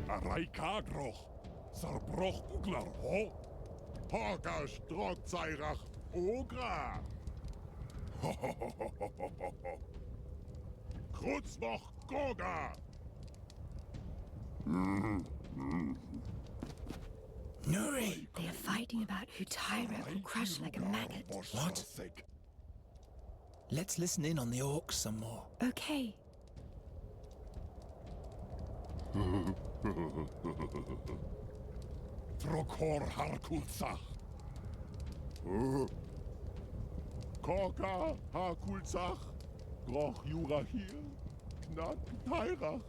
Araikagroch, Sarbrochglar, ho? Hogash Drogzairach, Ogra! Krutzmoch Goga! Nuri! They are fighting about who Tyra will crush like a maggot. What? Let's listen in on the orcs some more. Okay. Trokor Harkulzach. Korka Harkulzach. Groch Jurahir. Knack Tairach.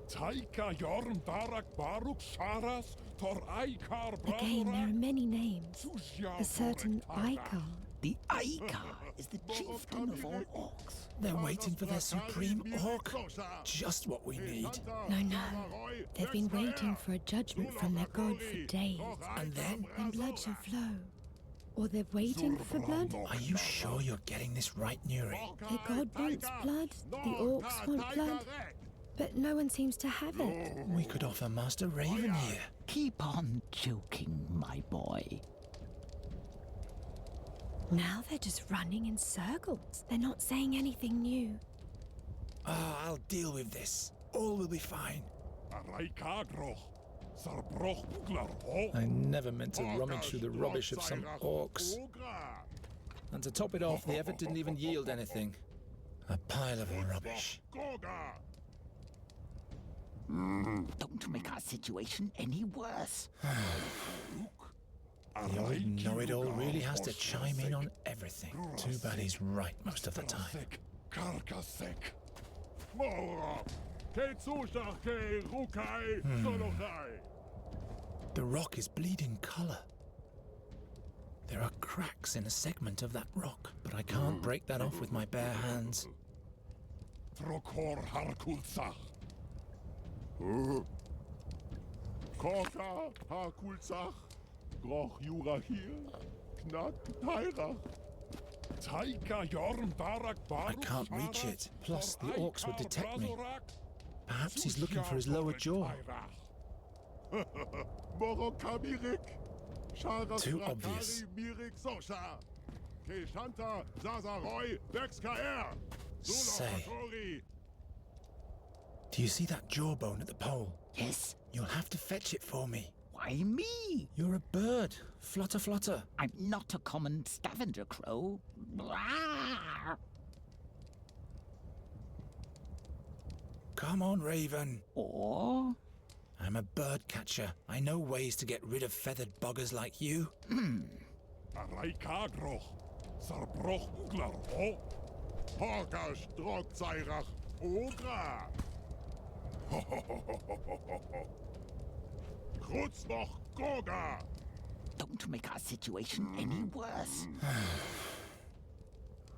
Taika Jorm Darak Baruk Sharas Tor Aikar Again, there are many names. Bradorak. A certain Ikar. The Aikar is the chieftain of all orcs. They're waiting for their supreme orc. Just what we need. No. They've been waiting for a judgment from their god for days. And then? Then blood shall flow. Or they're waiting for blood. Are you sure you're getting this right, Nuri? The god wants blood, the orcs want blood, but no one seems to have it. We could offer Master Raven here. Keep on joking, my boy. Now they're just running in circles. They're not saying anything new. I'll deal with this. All will be fine. Araikagroch, Sarbrochglar, ho? I never meant to rummage through the rubbish of some orcs. And to top it off, the effort didn't even yield anything. A pile of rubbish. Don't make our situation any worse. The old know-it-all really has to chime in on everything. Too bad he's right most of the time. Karkasek. Mora. Ketsushake Rukai Solochai. The rock is bleeding colour. There are cracks in a segment of that rock, but I can't break that off with my bare hands. Trokor Harkulzach. Korka Harkulzach. Groch Jurahir. Knack Tairach. Taika Jorm Darak Baruk. I can't reach it. Plus, the orcs would detect me. Perhaps he's looking for his lower jaw. Too obvious. Say, do you see that jawbone at the pole? Yes. You'll have to fetch it for me. Why me? You're a bird. Flutter, flutter. I'm not a common scavenger crow. Blah. Come on, Raven. Or? I'm a bird catcher. I know ways to get rid of feathered buggers like you. Araikagroch, Sarbrochglar, ho? Hogash Drogzairach, Ogra! Krutzmoch Goga! Don't make our situation any worse.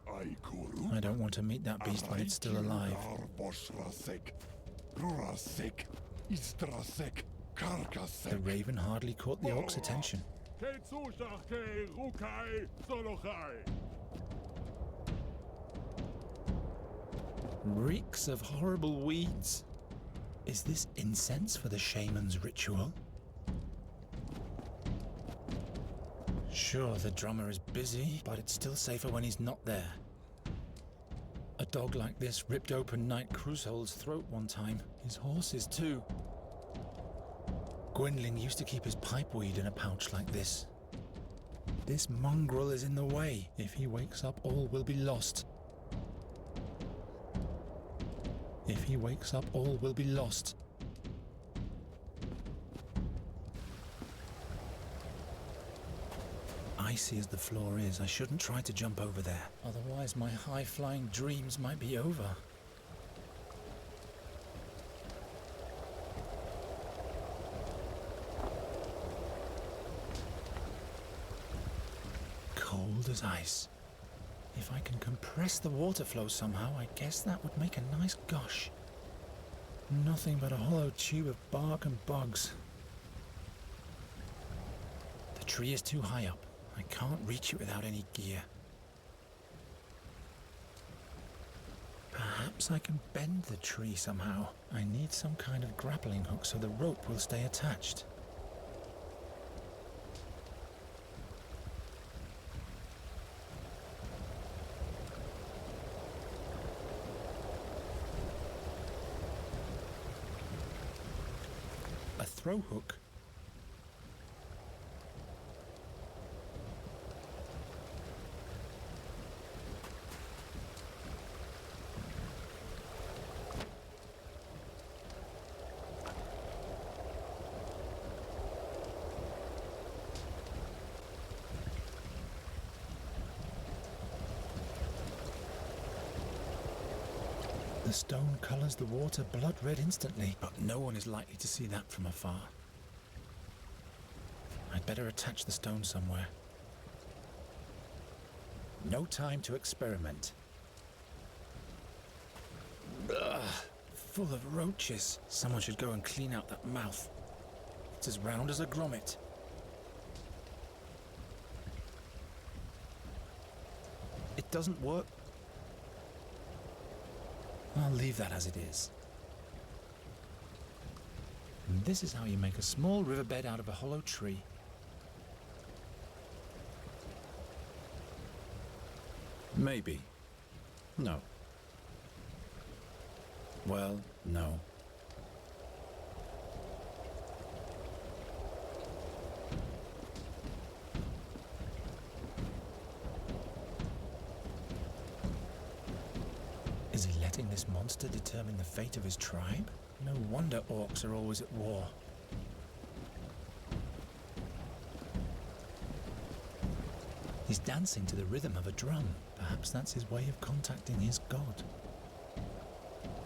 I don't want to meet that beast when it's still alive. The raven hardly caught the orc's attention. Reeks of horrible weeds. Is this incense for the shaman's ritual? Sure, the drummer is busy, but it's still safer when he's not there. A dog like this ripped open Knight Crusoe's throat one time. His horse's too. Gwynling used to keep his pipeweed in a pouch like this. This mongrel is in the way. If he wakes up, all will be lost. If he wakes up, all will be lost. Icy as the floor is, I shouldn't try to jump over there. Otherwise, my high-flying dreams might be over. Cold as ice. If I can compress the water flow somehow, I guess that would make a nice gush. Nothing but a hollow tube of bark and bugs. The tree is too high up. I can't reach it without any gear. Perhaps Perhaps I can bend the tree somehow. I need some kind of grappling hook so the rope will stay attached. A throw hook? The stone colours the water blood red instantly, but no one is likely to see that from afar. I'd better attach the stone somewhere. No time to experiment. Ugh, full of roaches. Someone should go and clean out that mouth. It's as round as a grommet. It doesn't work. I'll leave that as it is. And this is how you make a small riverbed out of a hollow tree. Maybe. No. Well, no. Is he letting this monster determine the fate of his tribe? No wonder orcs are always at war. He's dancing to the rhythm of a drum. Perhaps that's his way of contacting his god.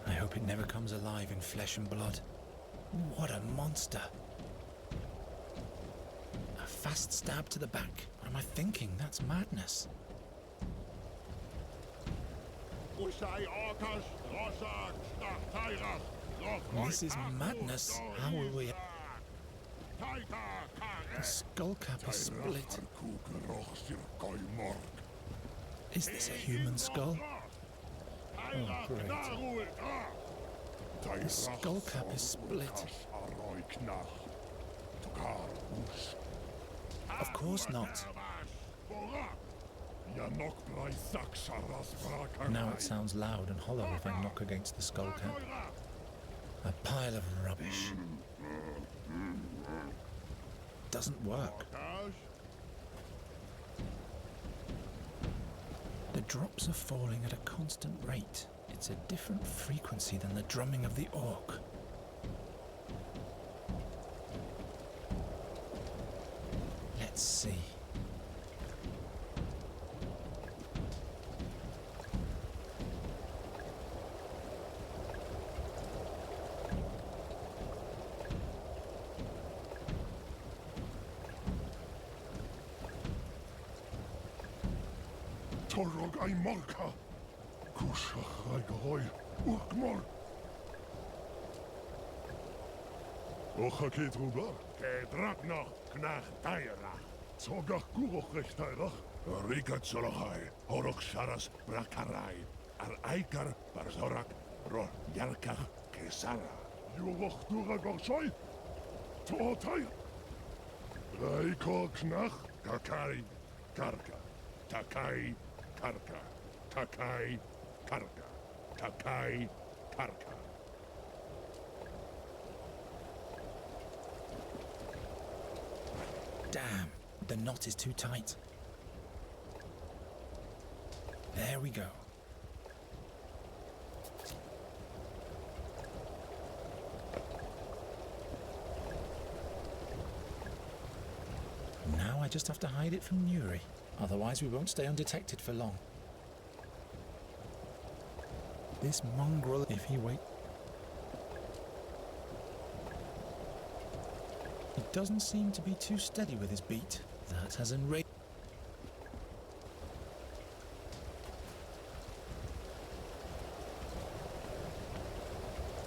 I hope it never comes alive in flesh and blood. What a monster! A fast stab to the back. What am I thinking? That's madness. This is madness. How will we... The skull cap is split. Is this a human skull? Oh, great. The skull cap is split. Of course not. Now it sounds loud and hollow if I knock against the skull cap. A pile of rubbish. Doesn't work. The drops are falling at a constant rate. It's a different frequency than the drumming of the orc. Let's see. Torog ai morka. Kushach ai goy. Urkmor. Ocha ket ruber. Kedrak noch knach tayrach. Zogach kuroch rechtayrach. Rikat solachai. Horok sharas brakarai. Ar aikar barzorak ro yarkach kesara. Yuroch dura gorsoi. Tootay. Raiko knach kakai karka. Takai karka. Takai karka. Takai karka. Damn, the knot is too tight. There we go. Now I just have to hide it from Nuri. Otherwise we won't stay undetected for long. This mongrel, if he waits... He doesn't seem to be too steady with his beat. That has enraged...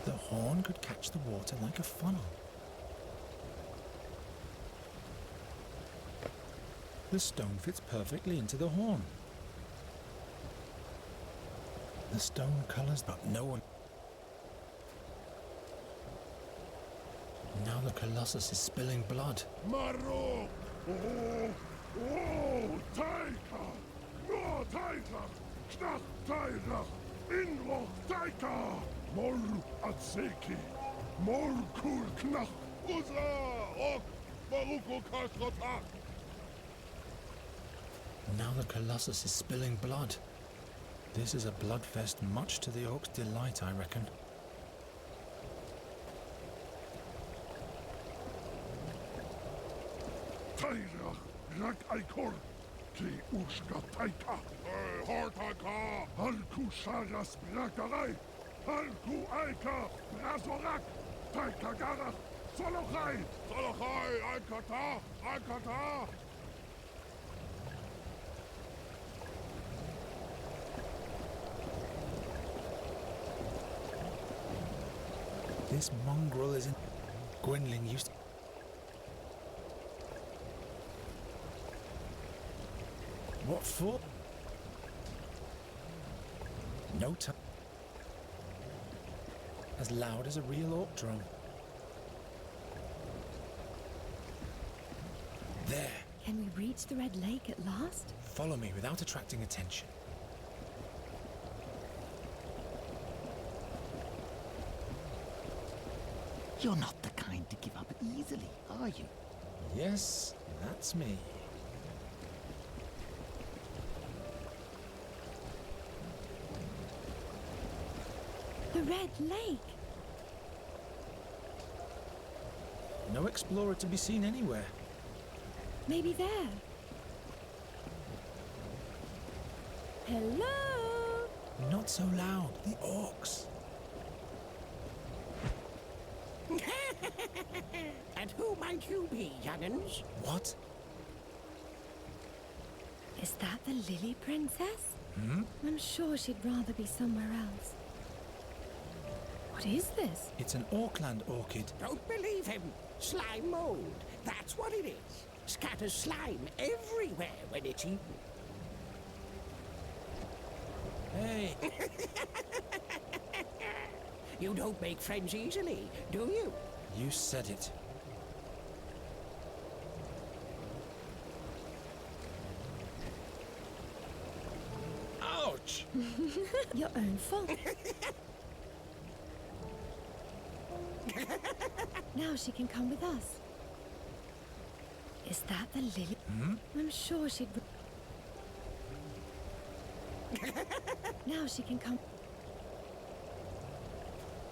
The horn could catch the water like a funnel. The stone fits perfectly into the horn. The stone colours, but no one... Now the Colossus is spilling blood. Maro! Taika! No Taika! Knach Taika! Inroch Taika! Mol Atseki! Mol Kul Knach! Uza! Ok! Baruko Kasrotak! Now the Colossus is spilling blood. This is a bloodfest much to the orcs' delight, I reckon. Tairach! Rak Aikor! Ki Ushka Taika! Hortaka! Halku Sharas Brakarai! Halku Aika! Brazorak! Taika Garach! Solochai! Solochai! Aikata! Aikata! This mongrel is in... Gwynling used... What for? No time. As loud as a real orc drum. There. Can we reach the Red Lake at last? Follow me without attracting attention. You're not the kind to give up easily, are you? Yes, that's me. The Red Lake! No explorer to be seen anywhere. Maybe there. Hello? Not so loud. The orcs. And who might you be, young'uns? What? Is that the Lily Princess? Hmm? I'm sure she'd rather be somewhere else. What is this? It's an Orkland orchid. Don't believe him. Slime mold. That's what it is. Scatters slime everywhere when it's eaten. Hey! You don't make friends easily, do you? You said it. Ouch! Your own fault. Now she can come with us. Is that the Lily? Hmm? I'm sure she'd... Now she can come...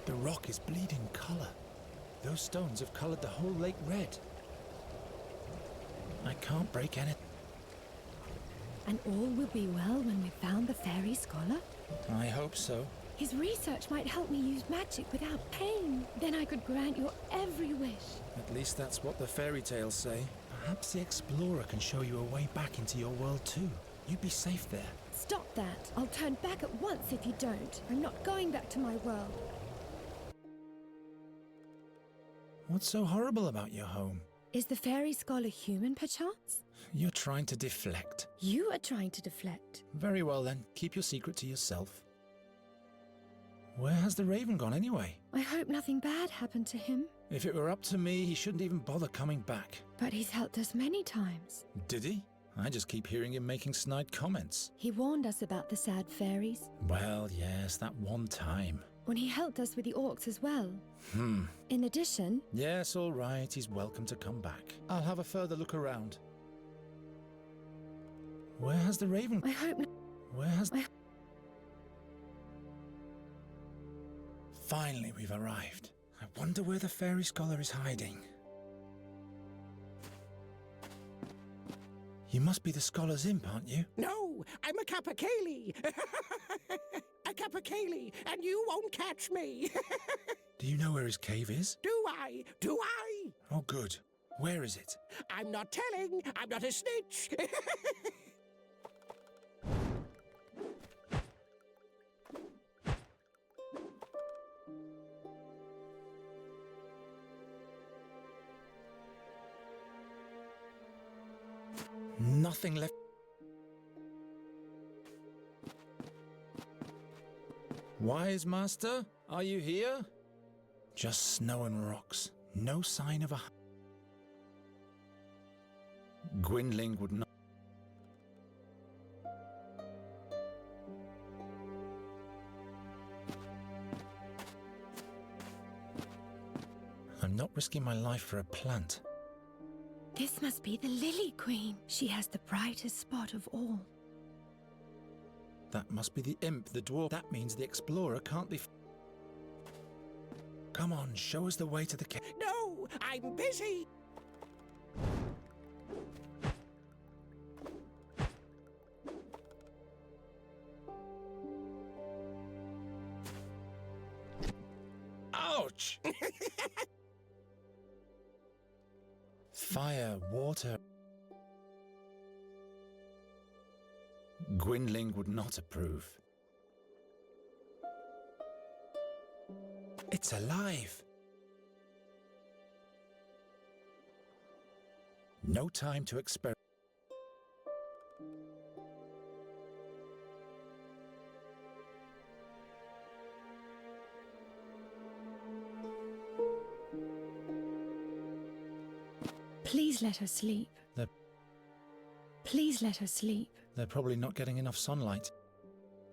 The rock is bleeding colour. Those stones have coloured the whole lake red. I can't break any... And all will be well when we've found the fairy scholar? I hope so. His research might help me use magic without pain. Then I could grant your every wish. At least that's what the fairy tales say. Perhaps the explorer can show you a way back into your world too. You'd be safe there. Stop that. I'll turn back at once if you don't. I'm not going back to my world. What's so horrible about your home? Is the fairy scholar human, perchance? You're trying to deflect. You are trying to deflect. Very well then, keep your secret to yourself. Where has the raven gone anyway? I hope nothing bad happened to him. If it were up to me, he shouldn't even bother coming back. But he's helped us many times. Did he? I just keep hearing him making snide comments. He warned us about the sad fairies. Well, yes, that one time. When he helped us with the orcs as well. Hmm. In addition... Yes, all right, he's welcome to come back. I'll have a further look around. Where has the raven... I hope... Where has... Finally, we've arrived. I wonder where the fairy scholar is hiding. You must be the scholar's imp, aren't you? No, I'm a Capercaillie. A Capercaillie, and you won't catch me. Do you know where his cave is? Do I? Do I? Oh, good. Where is it? I'm not telling. I'm not a snitch. Nothing left. Wise master, are you here? Just snow and rocks. No sign of a... Gwynling would not... I'm not risking my life for a plant. This must be the Lily Queen. She has the brightest spot of all. That must be the imp, the dwarf. That means the explorer can't be... Come on, show us the way to the cave. No, I'm busy. Ouch! Fire, water... Gwynling would not approve. It's alive! No time to experiment. Please let her sleep. Please let her sleep. They're probably not getting enough sunlight.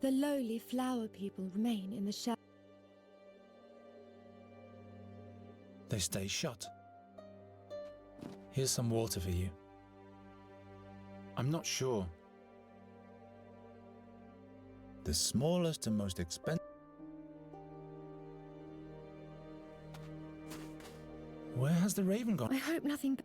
The lowly flower people remain in the shadow. They stay shut. Here's some water for you. I'm not sure. The smallest and most expensive... Where has the raven gone? I hope nothing...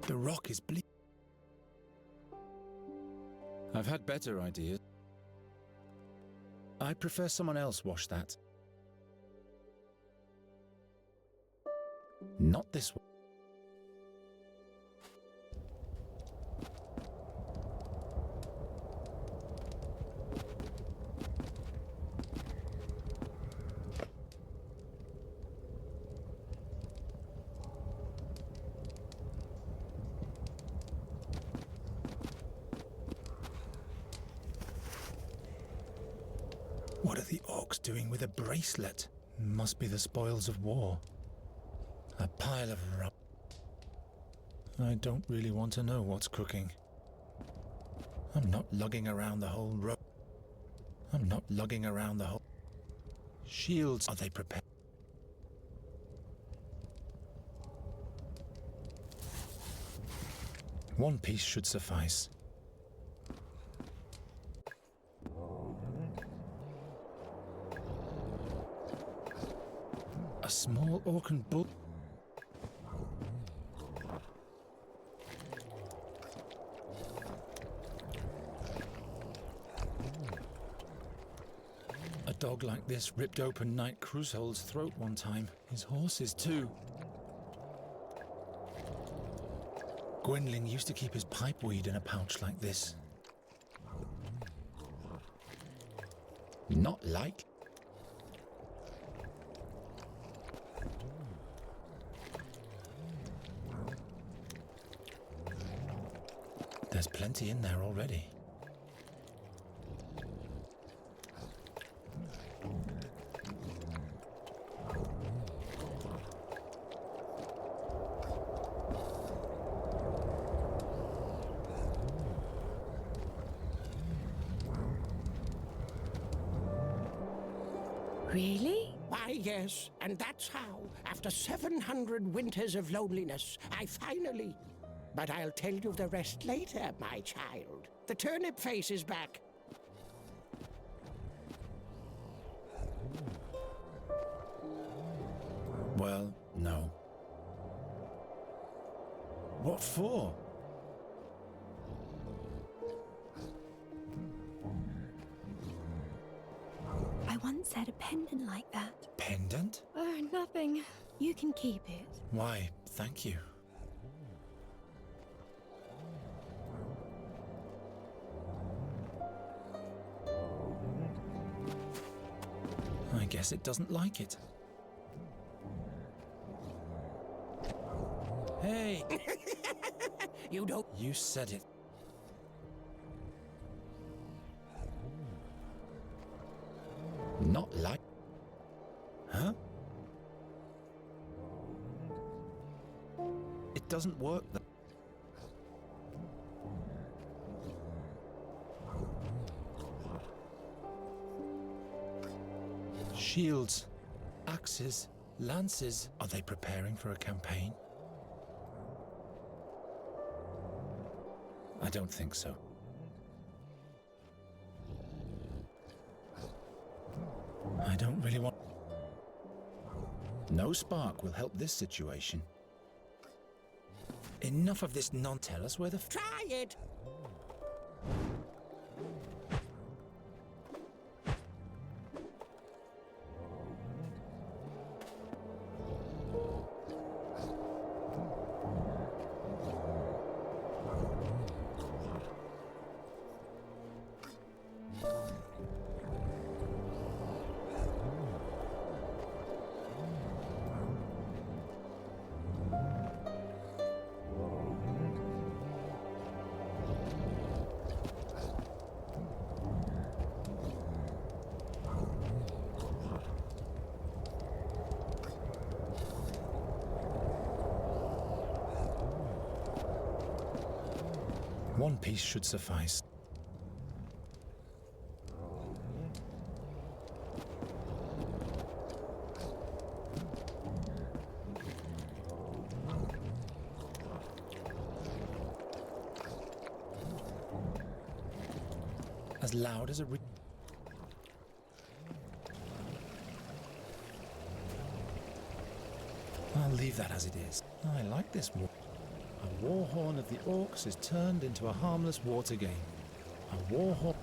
The rock is bleak. I've had better ideas. I prefer someone else wash that. Not this one. What are the orcs doing with a bracelet? Must be the spoils of war. A pile of rubble. I don't really want to know what's cooking. I'm not lugging around the whole road. I'm not lugging around the whole... Shields, are they prepared? One piece should suffice. A small orcan bull. A dog like this ripped open Knight Crusoe's throat one time. His horses too. Gwynling used to keep his pipeweed in a pouch like this. Not like... There's plenty in there already. Really? Why, yes, and that's how, after 700 winters of loneliness, I finally... But I'll tell you the rest later, my child. The turnip face is back. Well, no. What for? I once had a pendant like that. Pendant? Oh, nothing. You can keep it. Why, thank you. I guess it doesn't like it. Hey! You don't. You said it. Not like... Huh? It doesn't work that... Shields, axes, lances. Are they preparing for a campaign? I don't think so. I don't really want... No spark will help this situation. Enough of this tell us where the... Try it. One piece should suffice. As loud as a I'll leave that as it is. I like this war. A war horn of the orcs is turned into a harmless water game. A war horn.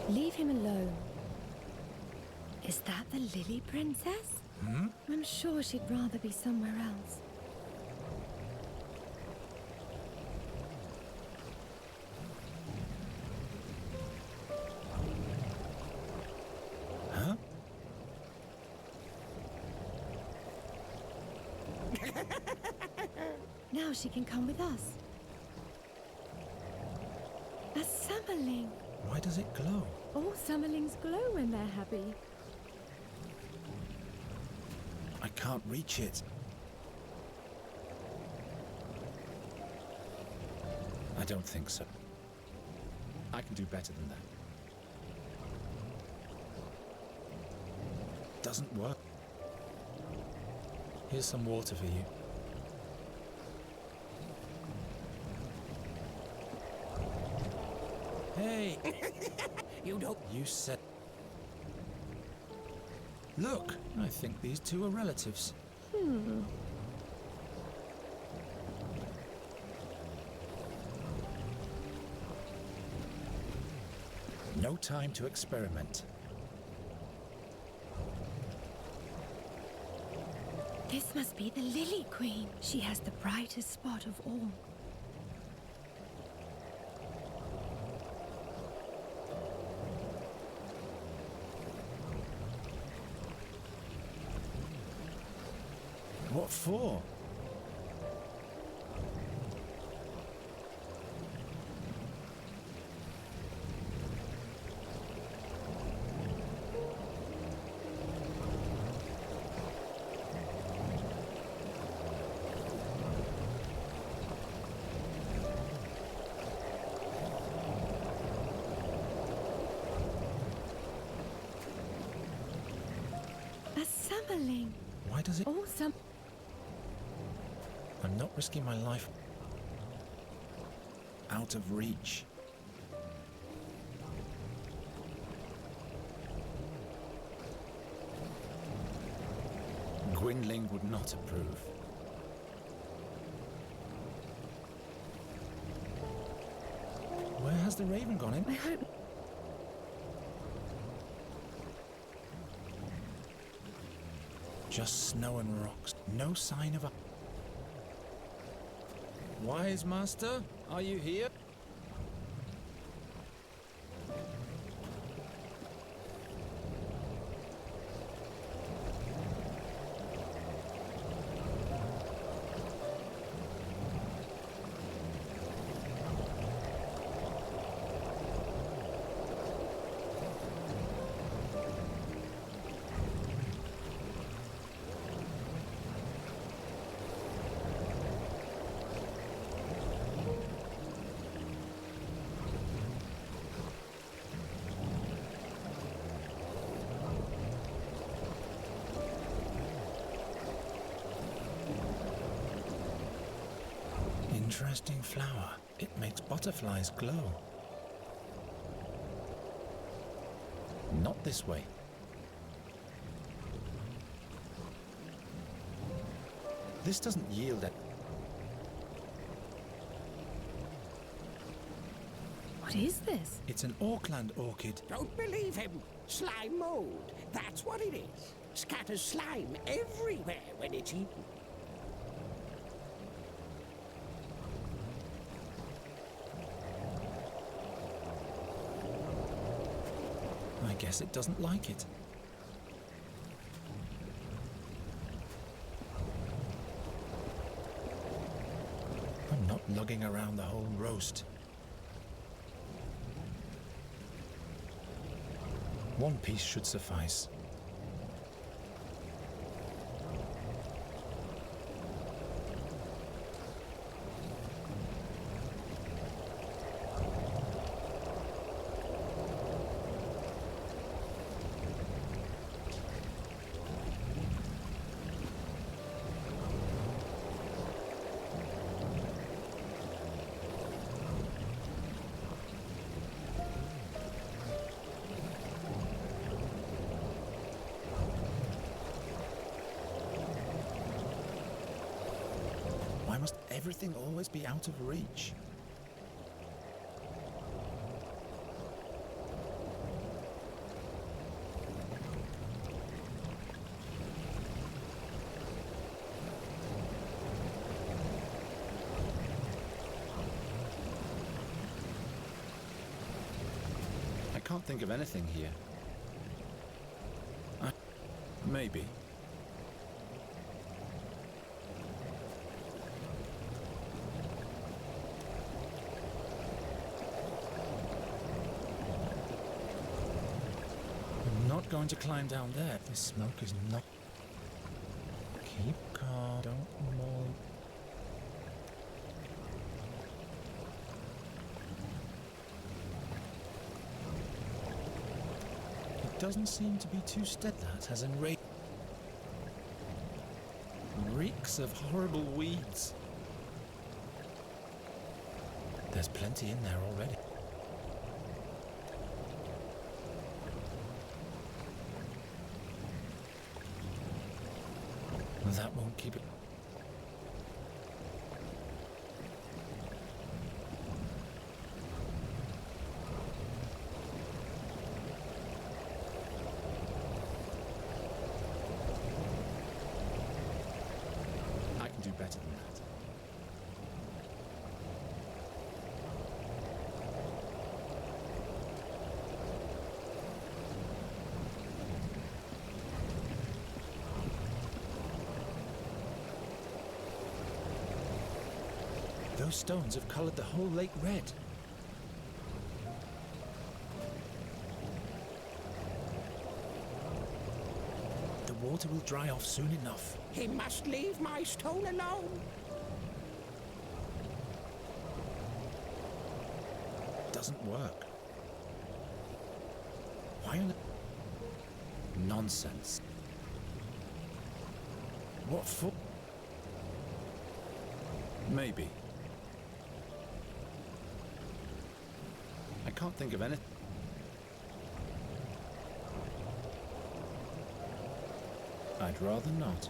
Leave him alone. Is that the Lily Princess? Hmm? I'm sure she'd rather be somewhere else. Huh? Now she can come with us. A summerling. Why does it glow? All summerlings glow when they're happy. I can't reach it. I don't think so. I can do better than that. Doesn't work. Here's some water for you. Hey! You don't. You said... Look, I think these two are relatives. No time to experiment. This must be the Lily Queen. She has the brightest spot of all. What for? A summerling. Why does it... All sum... I'm not risking my life out of reach. Gwynling would not approve. Where has the raven gone in? I hope. Just snow and rocks. No sign of a... Wise master, are you here? Interesting flower. It makes butterflies glow. Not this way. This doesn't yield it. What is this? It's an Auckland orchid. Don't believe him. Slime mold. That's what it is. Scatters slime everywhere when it's eaten. I guess it doesn't like it. I'm not lugging around the whole roast. One piece should suffice. Why must everything always be out of reach? I can't think of anything here. Maybe. Not going to climb down there. This smoke is not... Keep calm. Don't maul. It doesn't seem to be too steady. That has enraged. Reeks of horrible weeds. There's plenty in there already. That won't keep it. I can do better than that. Those stones have colored the whole lake red. The water will dry off soon enough. He must leave my stone alone. Doesn't work. Why on... Nonsense. What for? Maybe. I can't think of anything. I'd rather not.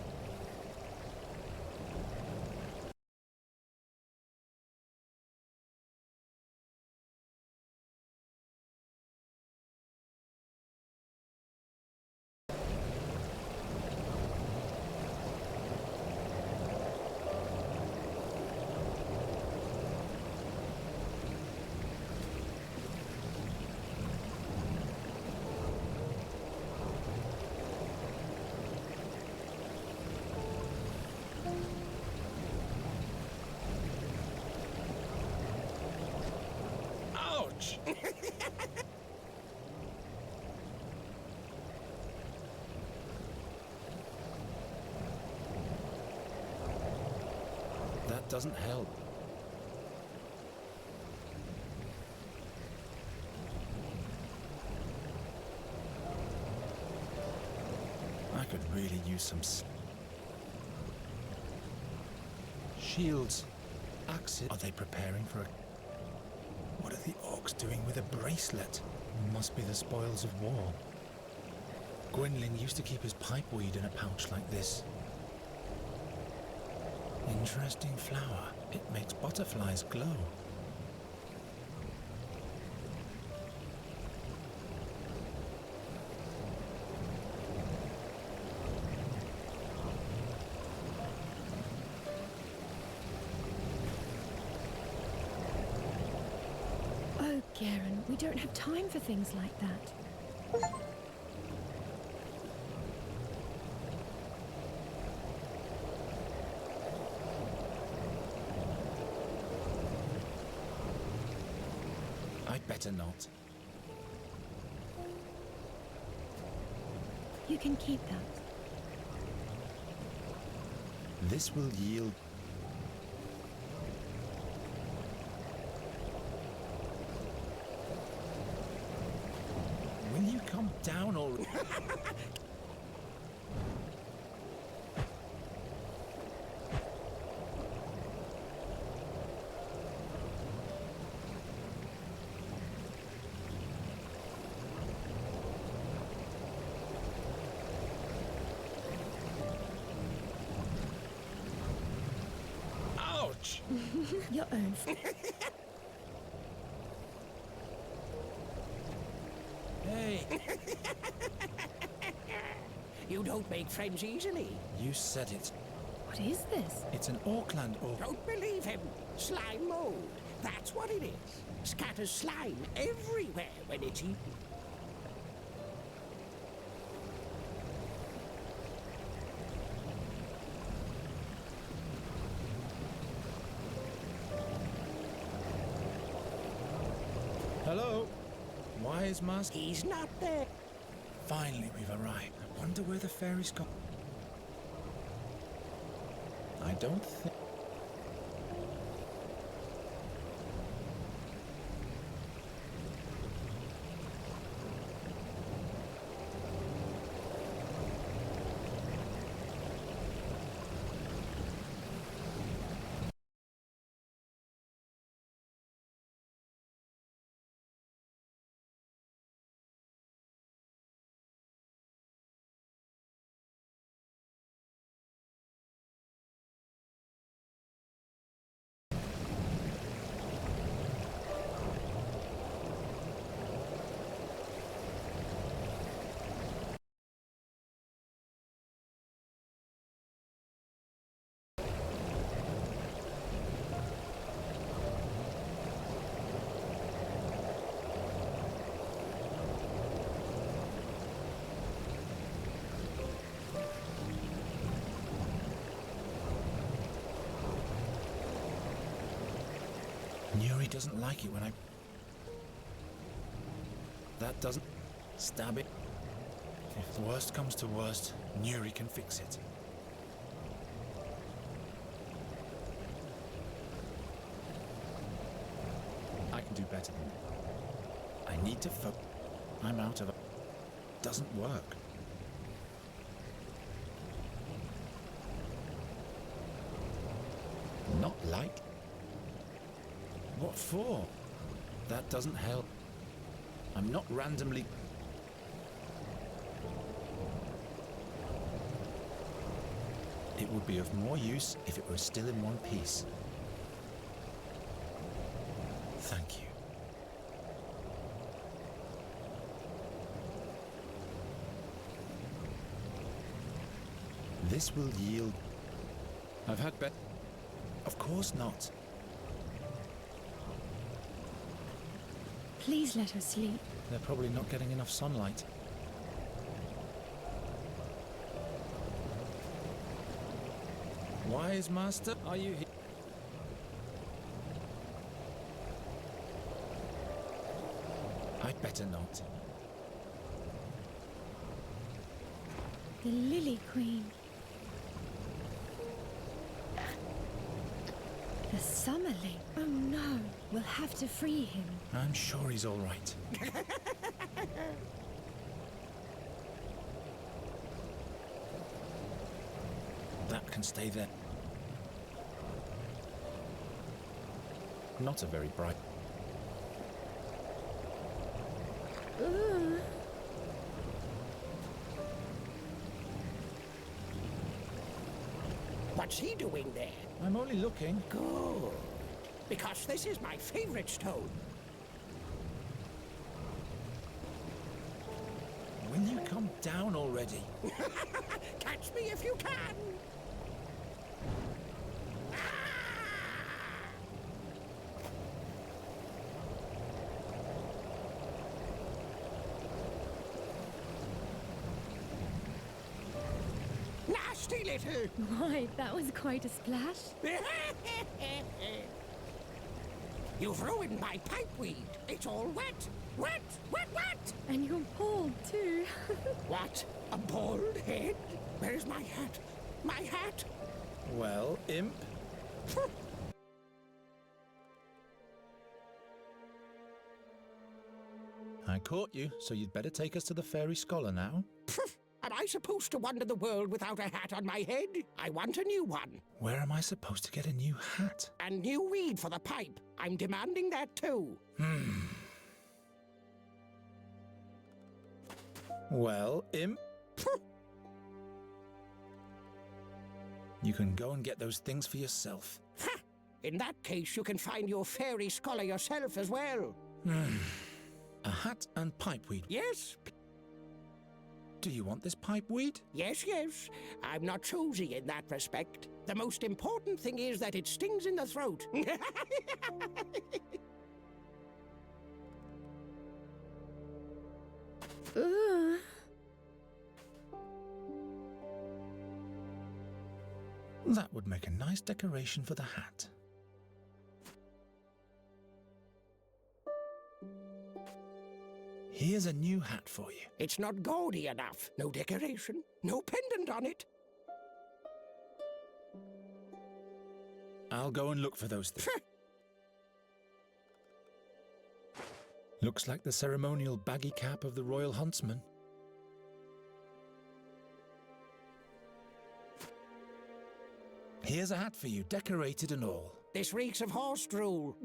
doesn't help. I could really use some shields, axes. Are they preparing for a... What are the orcs doing with a bracelet? Must be the spoils of war. Gwynlyn used to keep his pipeweed in a pouch like this. Interesting flower. It makes butterflies glow. Oh, Garen, we don't have time for things like that. I'd better not. You can keep that. This will yield... Will you come down already? Ouch! Your own. Hey, You don't make friends easily. you said it. What is this? It's an Orkland orc. Don't believe him. Slime mold. That's what it is. Scatters slime everywhere when it's eaten. Hello? Wise master? He's not there. Finally, we've arrived. I wonder where the fairies got... I don't think... Nuri doesn't like it when I... That doesn't... Stab it. If the worst comes to worst, Nuri can fix it. I can do better than that. I need to I'm out of... Doesn't work. Not like... What for? That doesn't help. I'm not randomly... It would be of more use if it were still in one piece. Thank you. This will yield... I've had bet... Of course not. Please let her sleep. They're probably not getting enough sunlight. Wise master, are you here? I'd better not. The Lily Queen. Summerling. Oh no, we'll have to free him. I'm sure he's all right. That can stay there. Not a very bright. What's he doing there? I'm only looking. Good. Because this is my favorite stone. Will you come down already? Catch me if you can! Nasty little! Why, that was quite a splash. You've ruined my pipeweed. It's all wet. Wet, wet, wet! And you're bald, too. What? A bald head? Where's my hat? My hat? Well, imp. I caught you, so you'd better take us to the fairy scholar now. Am I supposed to wander the world without a hat on my head? I want a new one. Where am I supposed to get a new hat? And new weed for the pipe. I'm demanding that too. Well, imp. You can go and get those things for yourself. Ha! In that case, you can find your fairy scholar yourself as well. A hat and pipeweed. Yes? Do you want this pipeweed? Yes, yes. I'm not choosy in that respect. The most important thing is that it stings in the throat. Ugh. That would make a nice decoration for the hat. Here's a new hat for you. It's not gaudy enough. No decoration, no pendant on it. I'll go and look for those things. Looks like the ceremonial baggy cap of the royal huntsman. Here's a hat for you, decorated and all. This reeks of horse drool.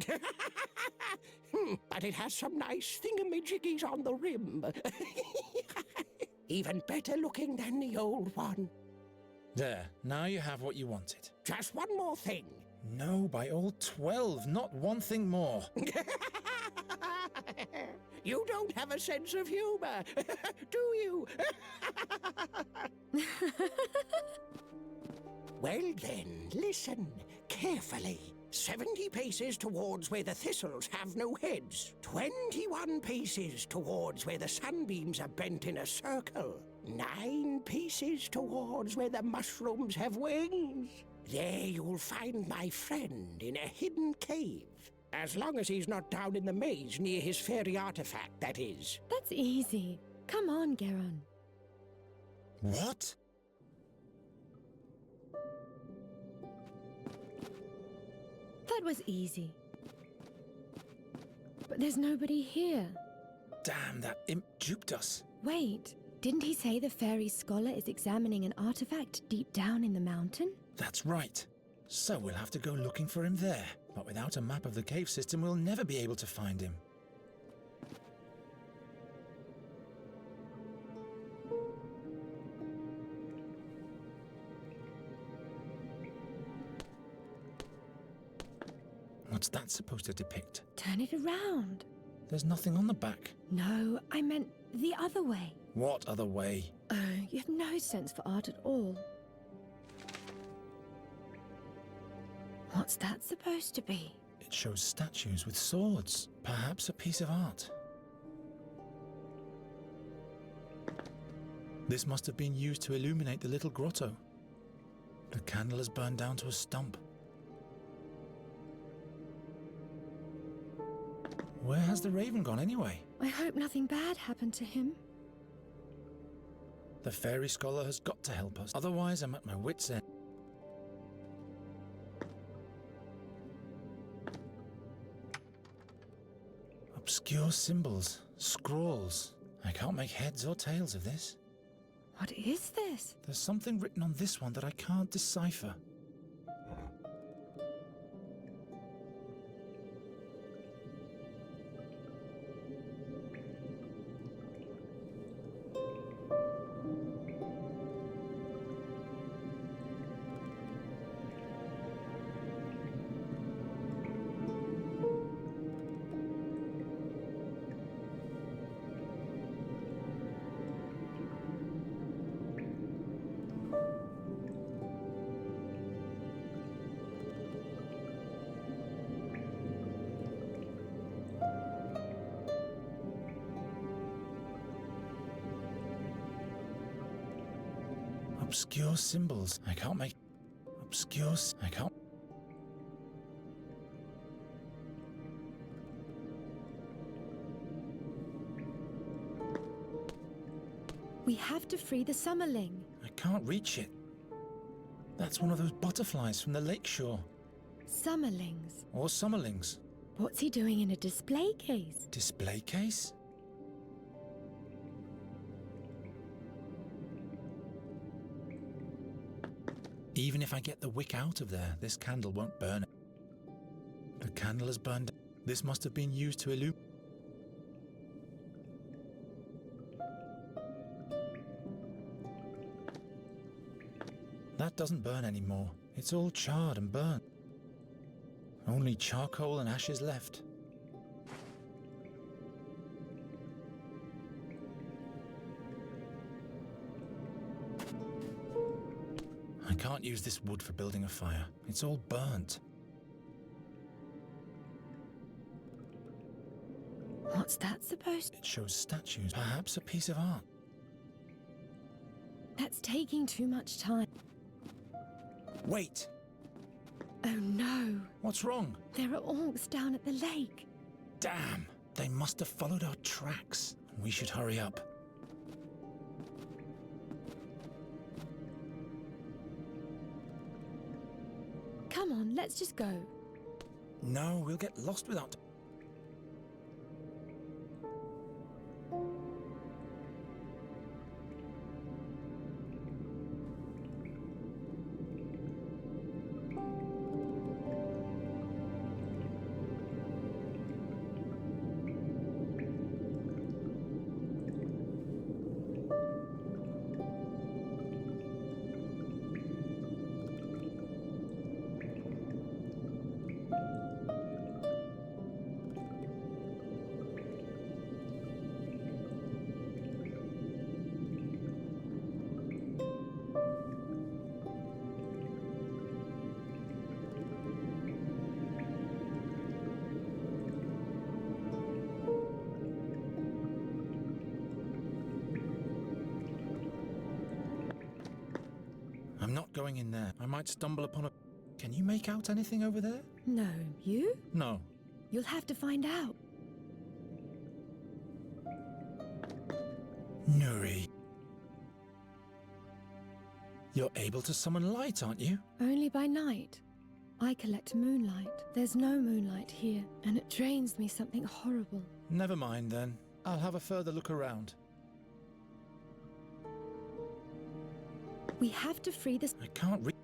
But it has some nice thingamajiggies on the rim. Even better looking than the old one. There, now you have what you wanted. Just one more thing. No, by all 12, not one thing more. You don't have a sense of humor, do you? Well then, listen carefully. 70 paces towards where the thistles have no heads. 21 paces towards where the sunbeams are bent in a circle. 9 paces towards where the mushrooms have wings. There you'll find my friend in a hidden cave. As long as he's not down in the maze near his fairy artifact, that is. That's easy. Come on, Geron. What? That was easy. But there's nobody here. Damn, that imp duped us. Wait, didn't he say the fairy scholar is examining an artifact deep down in the mountain? That's right. So we'll have to go looking for him there. But without a map of the cave system, we'll never be able to find him. What's that supposed to depict? Turn it around. There's nothing on the back. No, I meant the other way. What other way? Oh, you have no sense for art at all. What's that supposed to be? It shows statues with swords. Perhaps a piece of art. This must have been used to illuminate the little grotto. The candle has burned down to a stump. Where has the raven gone anyway? I hope nothing bad happened to him. The fairy scholar has got to help us. Otherwise, I'm at my wit's end. Obscure symbols, scrawls. I can't make heads or tails of this. What is this? There's something written on this one that I can't decipher. Obscure symbols. I can't make... I can't... We have to free the Summerling. I can't reach it. That's one of those butterflies from the lakeshore. Summerlings. Or summerlings. What's he doing in a display case? Display case? Even if I get the wick out of there, this candle won't burn. The candle has burned. This must have been used to illuminate. That doesn't burn anymore. It's all charred and burnt. Only charcoal and ashes left. I can't use this wood for building a fire. It's all burnt. What's that supposed to... It shows statues, perhaps a piece of art. That's taking too much time. Wait! Oh no! What's wrong? There are orcs down at the lake. Damn! They must have followed our tracks. We should hurry up. Come on, let's just go. No, we'll get lost without... I'm not going in there. I might stumble upon a... Can you make out anything over there? No, you? No. You'll have to find out. Nuri. You're able to summon light, aren't you? Only by night. I collect moonlight. There's no moonlight here, and it drains me something horrible. Never mind then. I'll have a further look around. We have to free this... I can't read.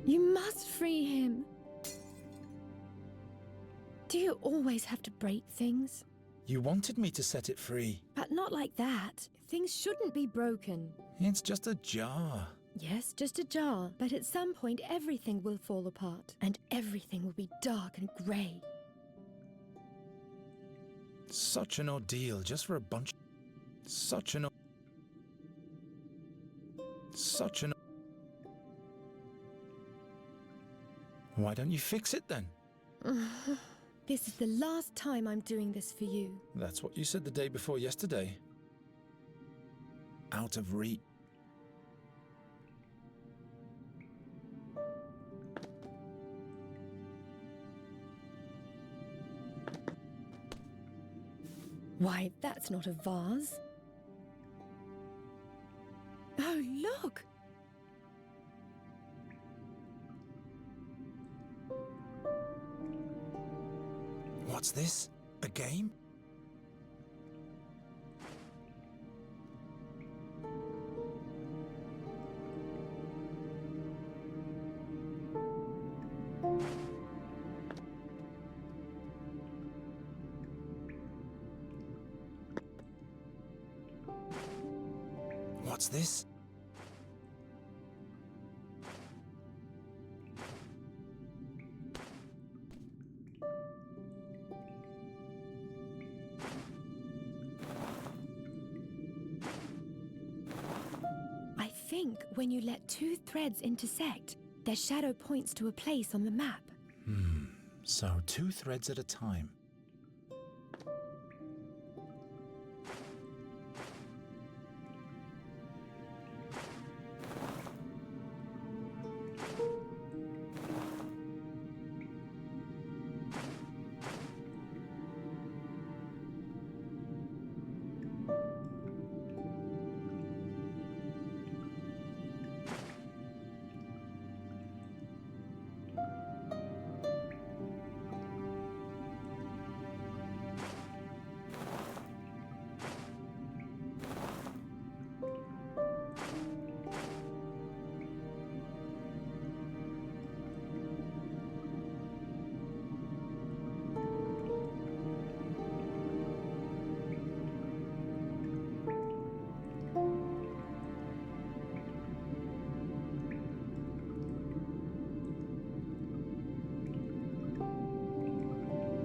You must free him. Do you always have to break things? You wanted me to set it free. But not like that. Things shouldn't be broken. It's just a jar. Yes, just a jar. But at some point everything will fall apart. And everything will be dark and grey. Such an ordeal just for a bunch... Such an... Why don't you fix it then? This is the last time I'm doing this for you. That's what you said the day before yesterday. Out of reach. Why, that's not a vase. Oh, look! What's this? A game? What's this? I think when you let two threads intersect, their shadow points to a place on the map. So 2 threads at a time.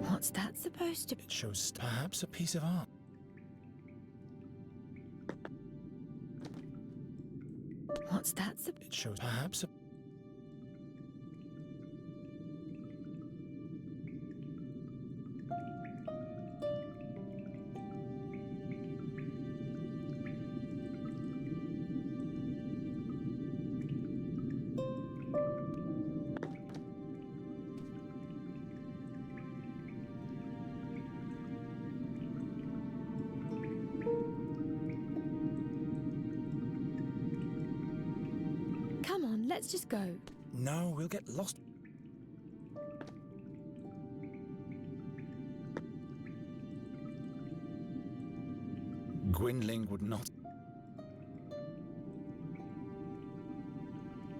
What's that supposed to be? It shows perhaps a piece of art. What's that It shows perhaps a... Come on, let's just go. No, we'll get lost. Gwynling would not.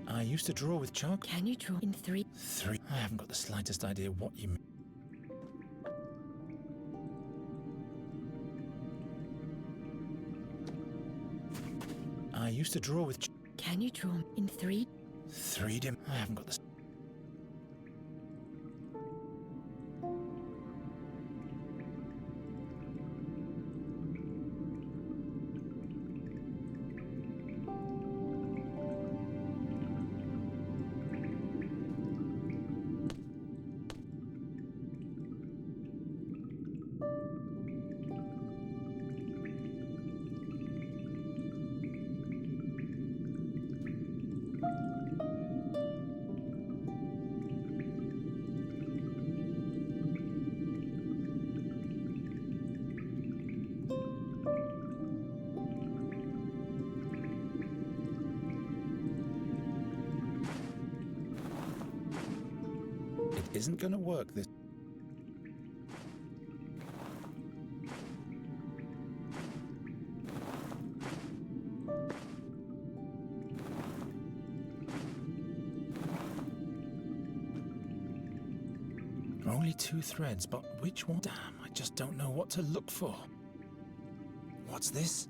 I used to draw with chalk. Can you draw in 3? 3. I haven't got the slightest idea what you mean. I used to draw with... Can you draw in 3? 3 dim... I haven't got the... It isn't going to work this... Only 2 threads, but which one? Damn, I just don't know what to look for. What's this?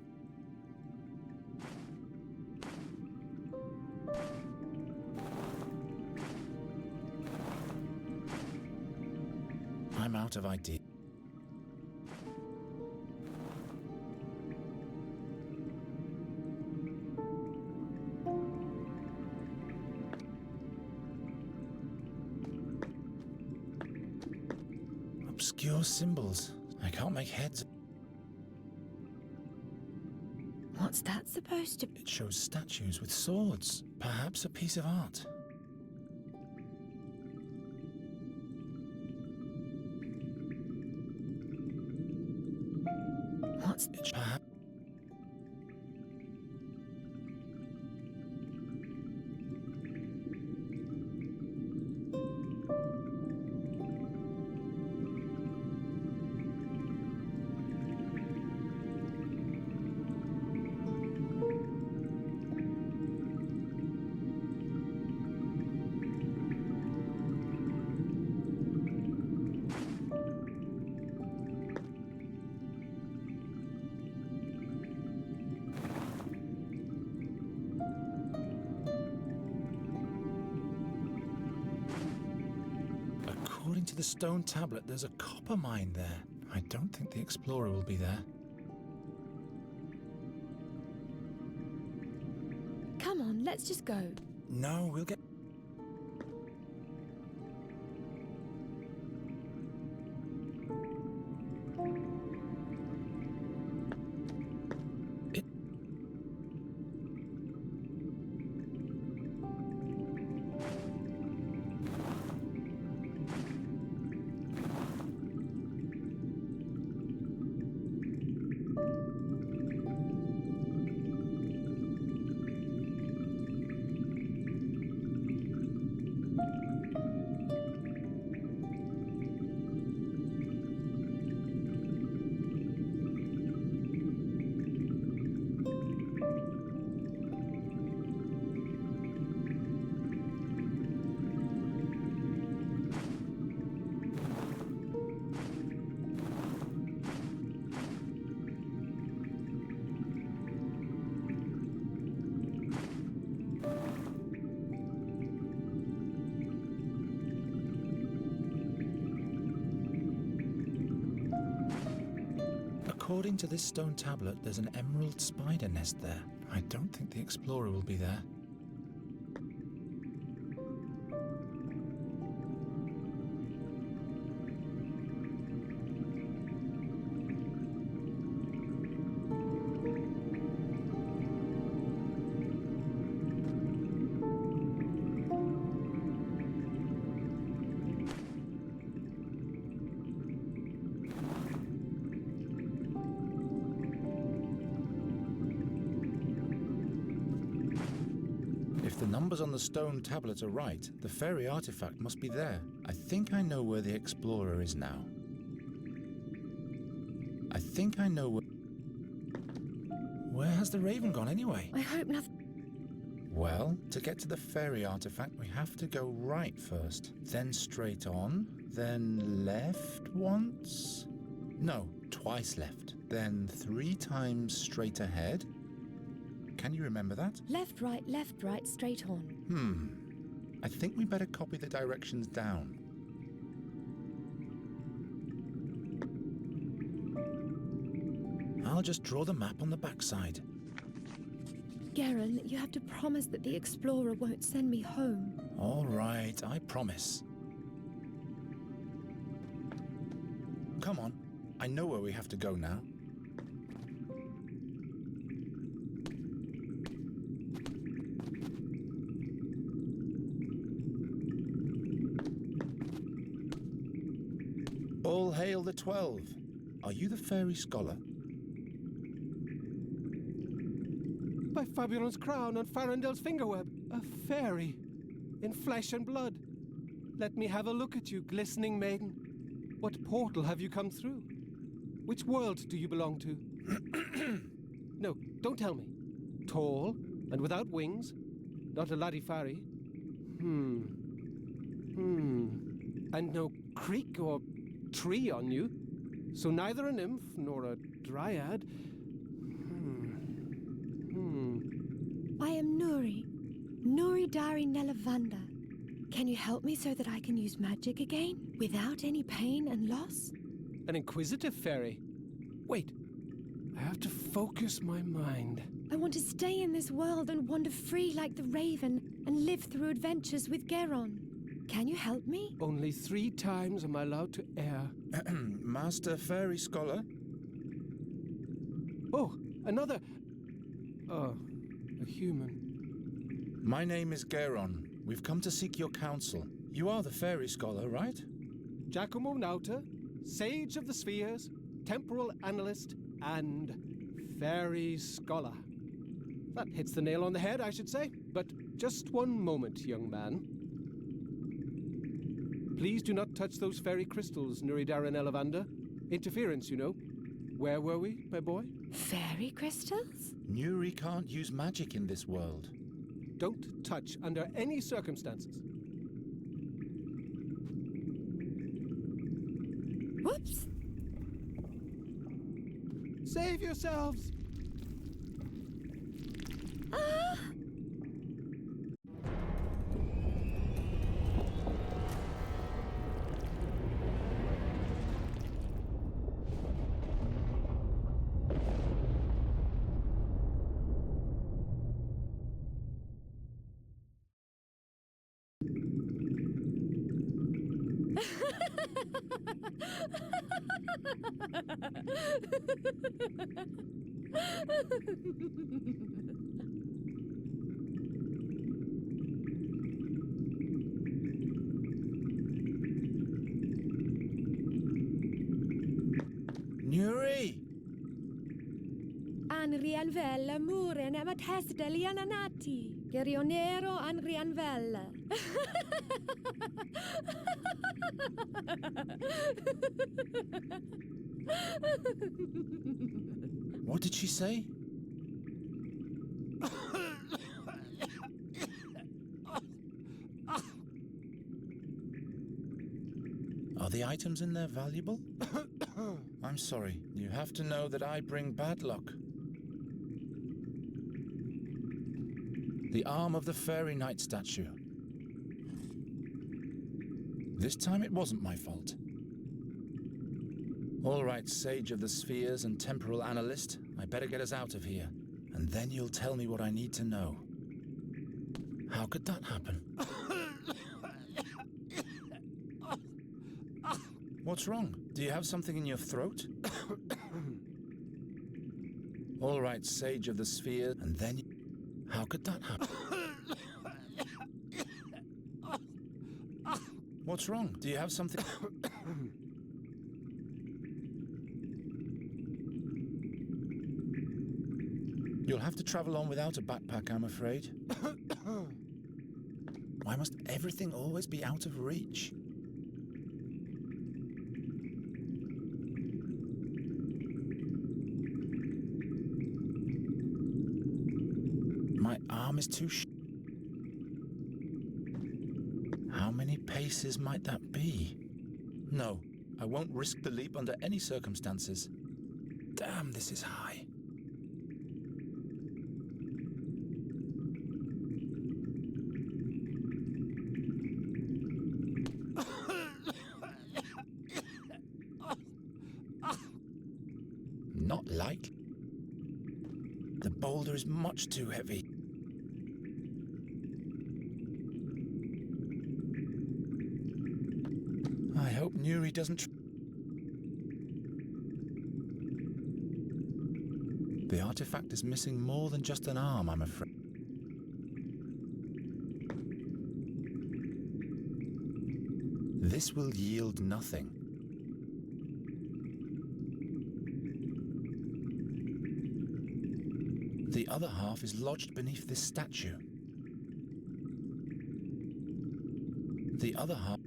I'm out of idea. Obscure symbols. I can't make heads. What's that supposed to be? It shows statues with swords. Perhaps a piece of art. What's It perhaps... the stone tablet, there's a copper mine there. I don't think the explorer will be there. Come on, let's just go. No, we'll get... According to this stone tablet, there's an emerald spider nest there. I don't think the explorer will be there. If the numbers on the stone tablet are right, the fairy artifact must be there. I think I know where the explorer is now. I think I know where... Where has the raven gone anyway? I hope nothing... Well, to get to the fairy artifact, we have to go right first, then straight on, then left once? No, twice left, then 3 times straight ahead. Can you remember that? Left, right, straight on. I think we better copy the directions down. I'll just draw the map on the backside. Garen, you have to promise that the explorer won't send me home. All right, I promise. Come on, I know where we have to go now. All hail the 12. Are you the fairy scholar? By Fabulon's crown and Farendel's fingerweb, a fairy, in flesh and blood. Let me have a look at you, glistening maiden. What portal have you come through? Which world do you belong to? No, don't tell me. Tall and without wings, not a Ladifari. And no creek or tree on you, so neither a nymph nor a dryad. I am Nuri Dari Nelavanda. Can you help me so that I can use magic again, without any pain and loss? An inquisitive fairy. Wait, I have to focus my mind. I want to stay in this world and wander free like the raven and live through adventures with Geron. Can you help me? Only 3 times am I allowed to err. Master fairy scholar? Oh, another... Oh, a human. My name is Geron. We've come to seek your counsel. You are the fairy scholar, right? Giacomo Nauta, Sage of the Spheres, Temporal Analyst, and Fairy Scholar. That hits the nail on the head, I should say. But just one moment, young man. Please do not touch those fairy crystals, Nuridaran Elevanda. Interference, you know. Where were we, my boy? Fairy crystals? Nuri can't use magic in this world. Don't touch under any circumstances. Whoops! Save yourselves! Ah! Nuri! Anrianvella muren emat hesteliananati. Gerionero Anrianvella. What did she say? Are the items in there valuable? I'm sorry. You have to know that I bring bad luck. The arm of the fairy knight statue. This time it wasn't my fault. All right, Sage of the Spheres and Temporal Analyst, I better get us out of here. And then you'll tell me what I need to know. How could that happen? What's wrong? Do you have something in your throat? All right, Sage of the Sphere, and then... How could that happen? What's wrong? Do you have something... You'll have to travel on without a backpack, I'm afraid. Why must everything always be out of reach? My arm is too How many paces might that be? No, I won't risk the leap under any circumstances. Damn, this is high. Not likely. The boulder is much too heavy. I hope Nuri doesn't... The artifact is missing more than just an arm, I'm afraid. This will yield nothing. The other half is lodged beneath this statue. The other half...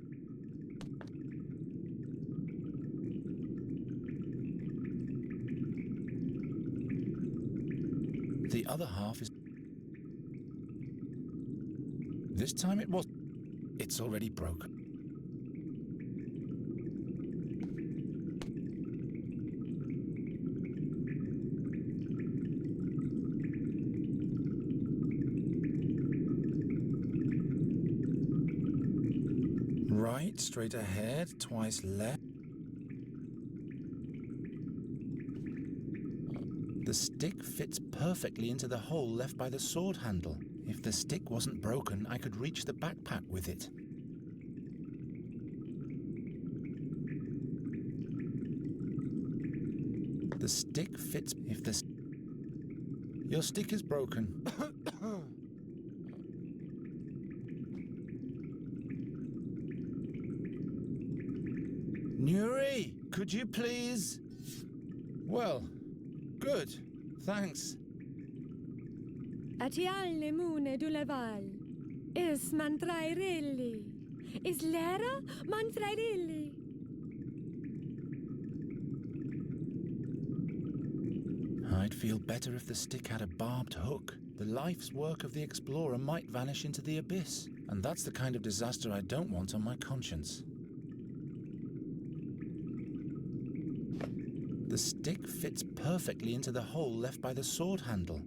The other half is... This time it was... It's already broken. Right, straight ahead, twice left. The stick fits perfectly into the hole left by the sword handle. If the stick wasn't broken, I could reach the backpack with it. The stick fits if the... Your stick is broken. Nuri, could you please? Well, good. Thanks. Atialne mune du leval. Is mantrairelli. Is lera mantrairelli. I'd feel better if the stick had a barbed hook. The life's work of the explorer might vanish into the abyss, and that's the kind of disaster I don't want on my conscience. The stick fits perfectly into the hole left by the sword handle.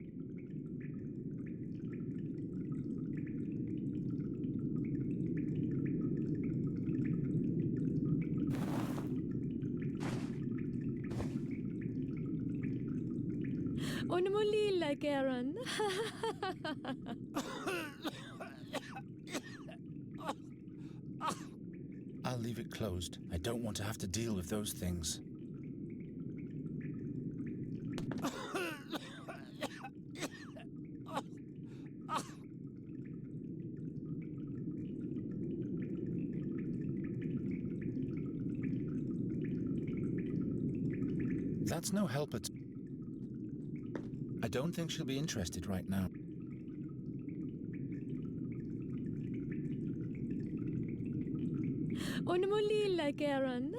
Onomolila, Garen. I'll leave it closed. I don't want to have to deal with those things. That's no help at... I don't think she'll be interested right now. Och må lilla Karen.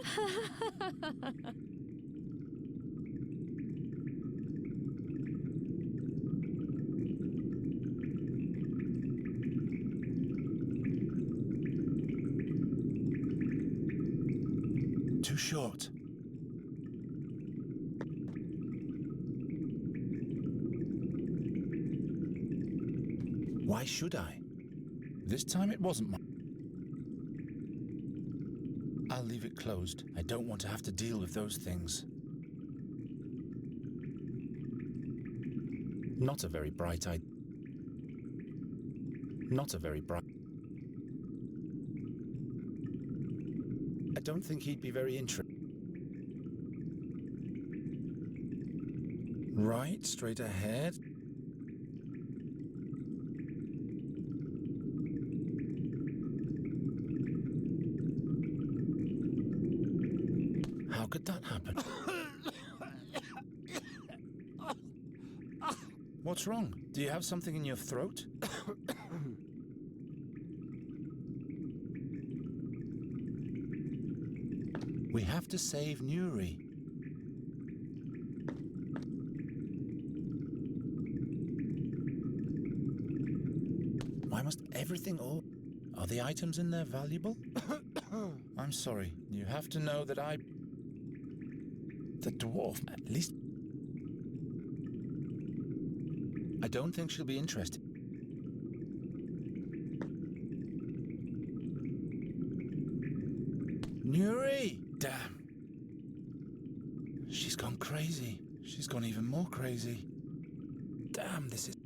Too short. Why should I? This time it wasn't my... I'll leave it closed. I don't want to have to deal with those things. Not a very bright idea. Not a very bright... I don't think he'd be very interested. Right, straight ahead. How could that happen? What's wrong? Do you have something in your throat? We have to save Nuri. Why must everything all... Are the items in there valuable? I'm sorry. You have to know that I... The dwarf, at least... I don't think she'll be interested. Nuri! Damn. She's gone crazy. She's gone even more crazy. Damn, this is...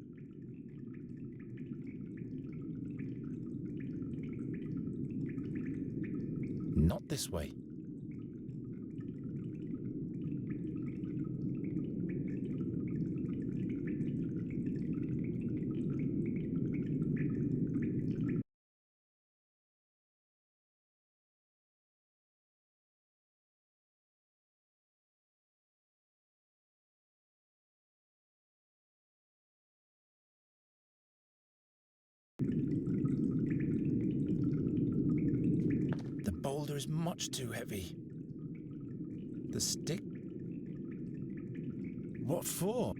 Not this way. The boulder is much too heavy. The stick? What for?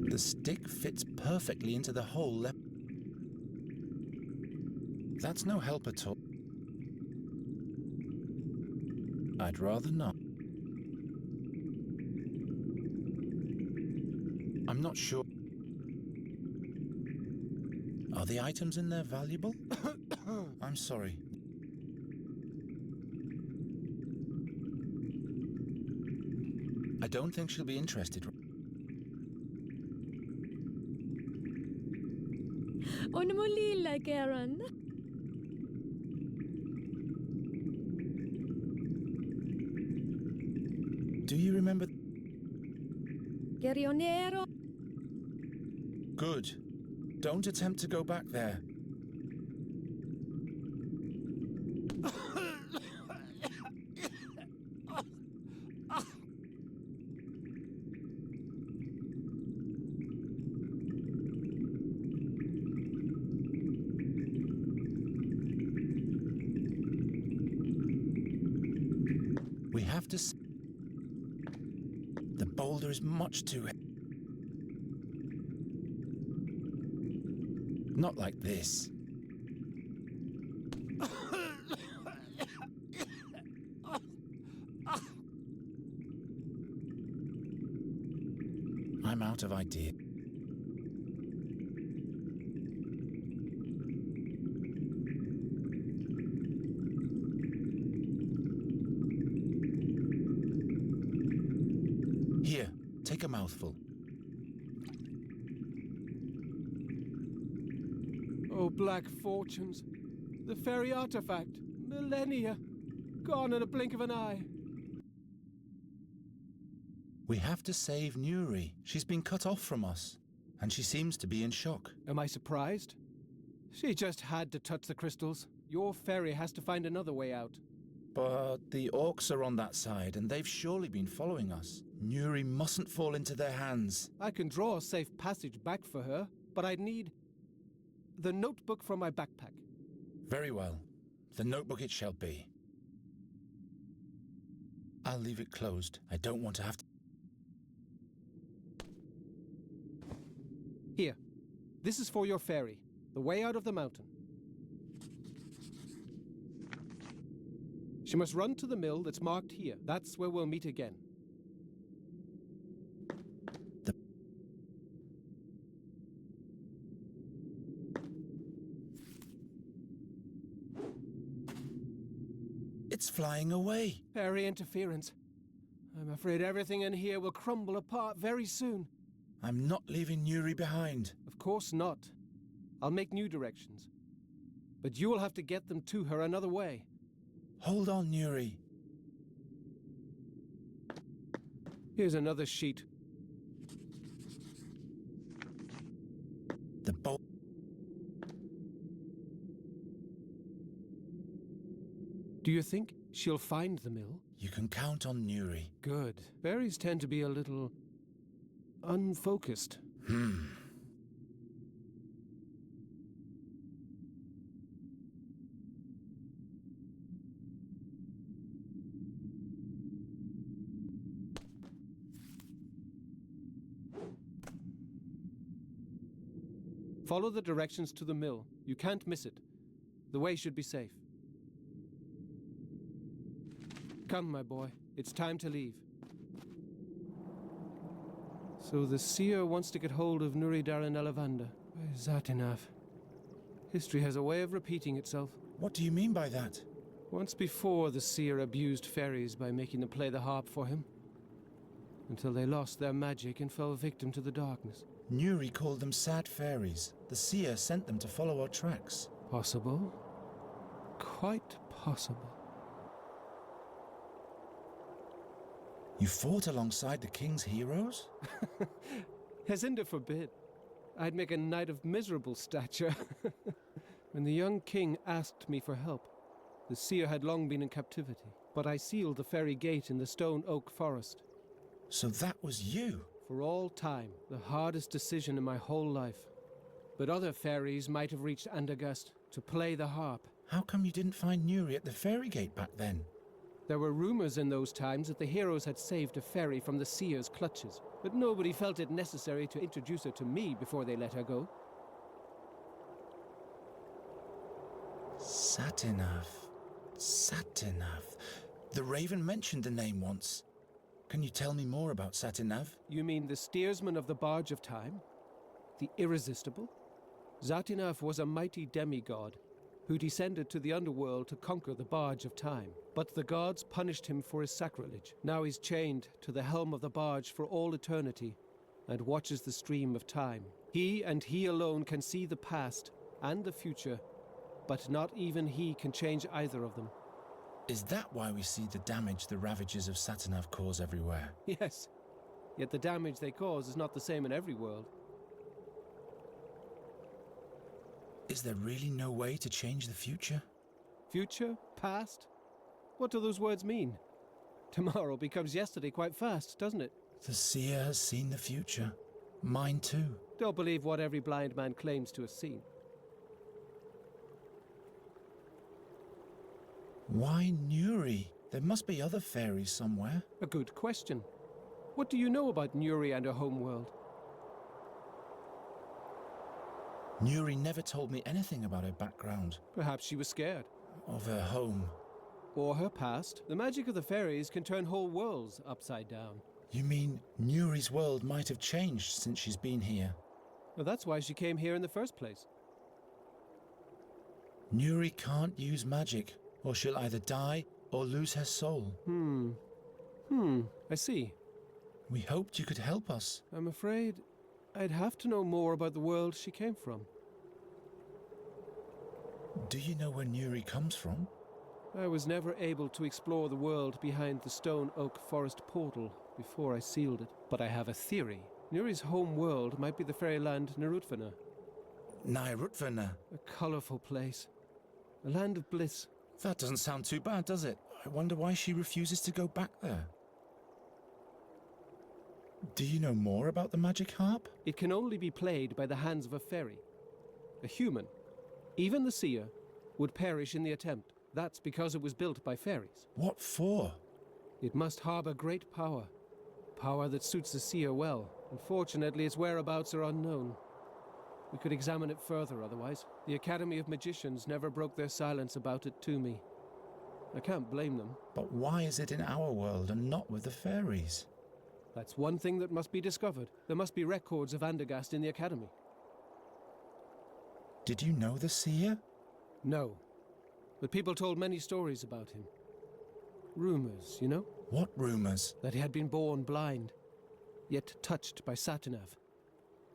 The stick fits perfectly into the hole. That's no help at all. I'd rather not. I'm not sure. Are the items in there valuable? I'm sorry. I don't think she'll be interested. Och må lilla Karen. Do you remember? Guerrionero. Good. Don't attempt to go back there. We have to... The boulder is much too heavy. Not like this. I'm out of idea. take a mouthful. Oh, black fortunes. The fairy artifact. Millennia. Gone in a blink of an eye. We have to save Nuri. She's been cut off from us, and she seems to be in shock. Am I surprised? She just had to touch the crystals. Your fairy has to find another way out. But the orcs are on that side, and they've surely been following us. Nuri mustn't fall into their hands. I can draw a safe passage back for her, but I'd need the notebook from my backpack. Very well. The notebook it shall be. I'll leave it closed. I don't want to have to... Here. This is for your fairy. The way out of the mountain. She must run to the mill that's marked here. That's where we'll meet again. It's flying away. Fairy interference. I'm afraid everything in here will crumble apart very soon. I'm not leaving Nuri behind. Of course not. I'll make new directions. But you will have to get them to her another way. Hold on, Nuri. Here's another sheet. The bolt. Do you think she'll find the mill? You can count on Nuri. Good. Fairies tend to be a little unfocused. Follow the directions to the mill. You can't miss it. The way should be safe. Come, my boy. It's time to leave. So the seer wants to get hold of Nuri Darin Satinav. History has a way of repeating itself. What do you mean by that? Once before, the seer abused fairies by making them play the harp for him, until they lost their magic and fell victim to the darkness. Nuri called them sad fairies. The seer sent them to follow our tracks. Possible. Quite possible. You fought alongside the king's heroes? Hezinda forbid. I'd make a knight of miserable stature. When the young king asked me for help, the seer had long been in captivity, but I sealed the fairy gate in the stone oak forest. So that was you? For all time, the hardest decision in my whole life. But other fairies might have reached Andagast to play the harp. How come you didn't find Nuri at the fairy gate back then? There were rumors in those times that the heroes had saved a fairy from the seer's clutches, but nobody felt it necessary to introduce her to me before they let her go. Satinav. Satinav. The Raven mentioned the name once. Can you tell me more about Satinav? You mean the steersman of the Barge of Time? The Irresistible? Satinav was a mighty demigod who descended to the underworld to conquer the Barge of Time. But the gods punished him for his sacrilege. Now he's chained to the helm of the barge for all eternity and watches the stream of time. He and he alone can see the past and the future, but not even he can change either of them. Is that why we see the damage the ravages of Satinav cause everywhere? Yes, yet the damage they cause is not the same in every world. Is there really no way to change the future? Future? Past? What do those words mean? Tomorrow becomes yesterday quite fast, doesn't it? The seer has seen the future. Mine too. Don't believe what every blind man claims to have seen. Why Nuri? There must be other fairies somewhere. A good question. What do you know about Nuri and her homeworld? Nuri never told me anything about her background. Perhaps she was scared. Of her home. Or her past. The magic of the fairies can turn whole worlds upside down. You mean Nuri's world might have changed since she's been here? Well, that's why she came here in the first place. Nuri can't use magic, or she'll either die or lose her soul. I see. We hoped you could help us. I'm afraid I'd have to know more about the world she came from. Do you know where Nuri comes from? I was never able to explore the world behind the stone oak forest portal before I sealed it. But I have a theory. Nuri's home world might be the fairyland Nerutvener. Nairutvener. A colorful place. A land of bliss. That doesn't sound too bad, does it? I wonder why she refuses to go back there. Do you know more about the magic harp? It can only be played by the hands of a fairy. A human, even the seer, would perish in the attempt. That's because it was built by fairies. What for? It must harbor great power. Power that suits the seer well. Unfortunately, its whereabouts are unknown. We could examine it further otherwise. The Academy of Magicians never broke their silence about it to me. I can't blame them. But why is it in our world and not with the fairies? That's one thing that must be discovered. There must be records of Andergast in the Academy. Did you know the seer? No. But people told many stories about him. Rumors, you know? What rumors? That he had been born blind, yet touched by Satinav.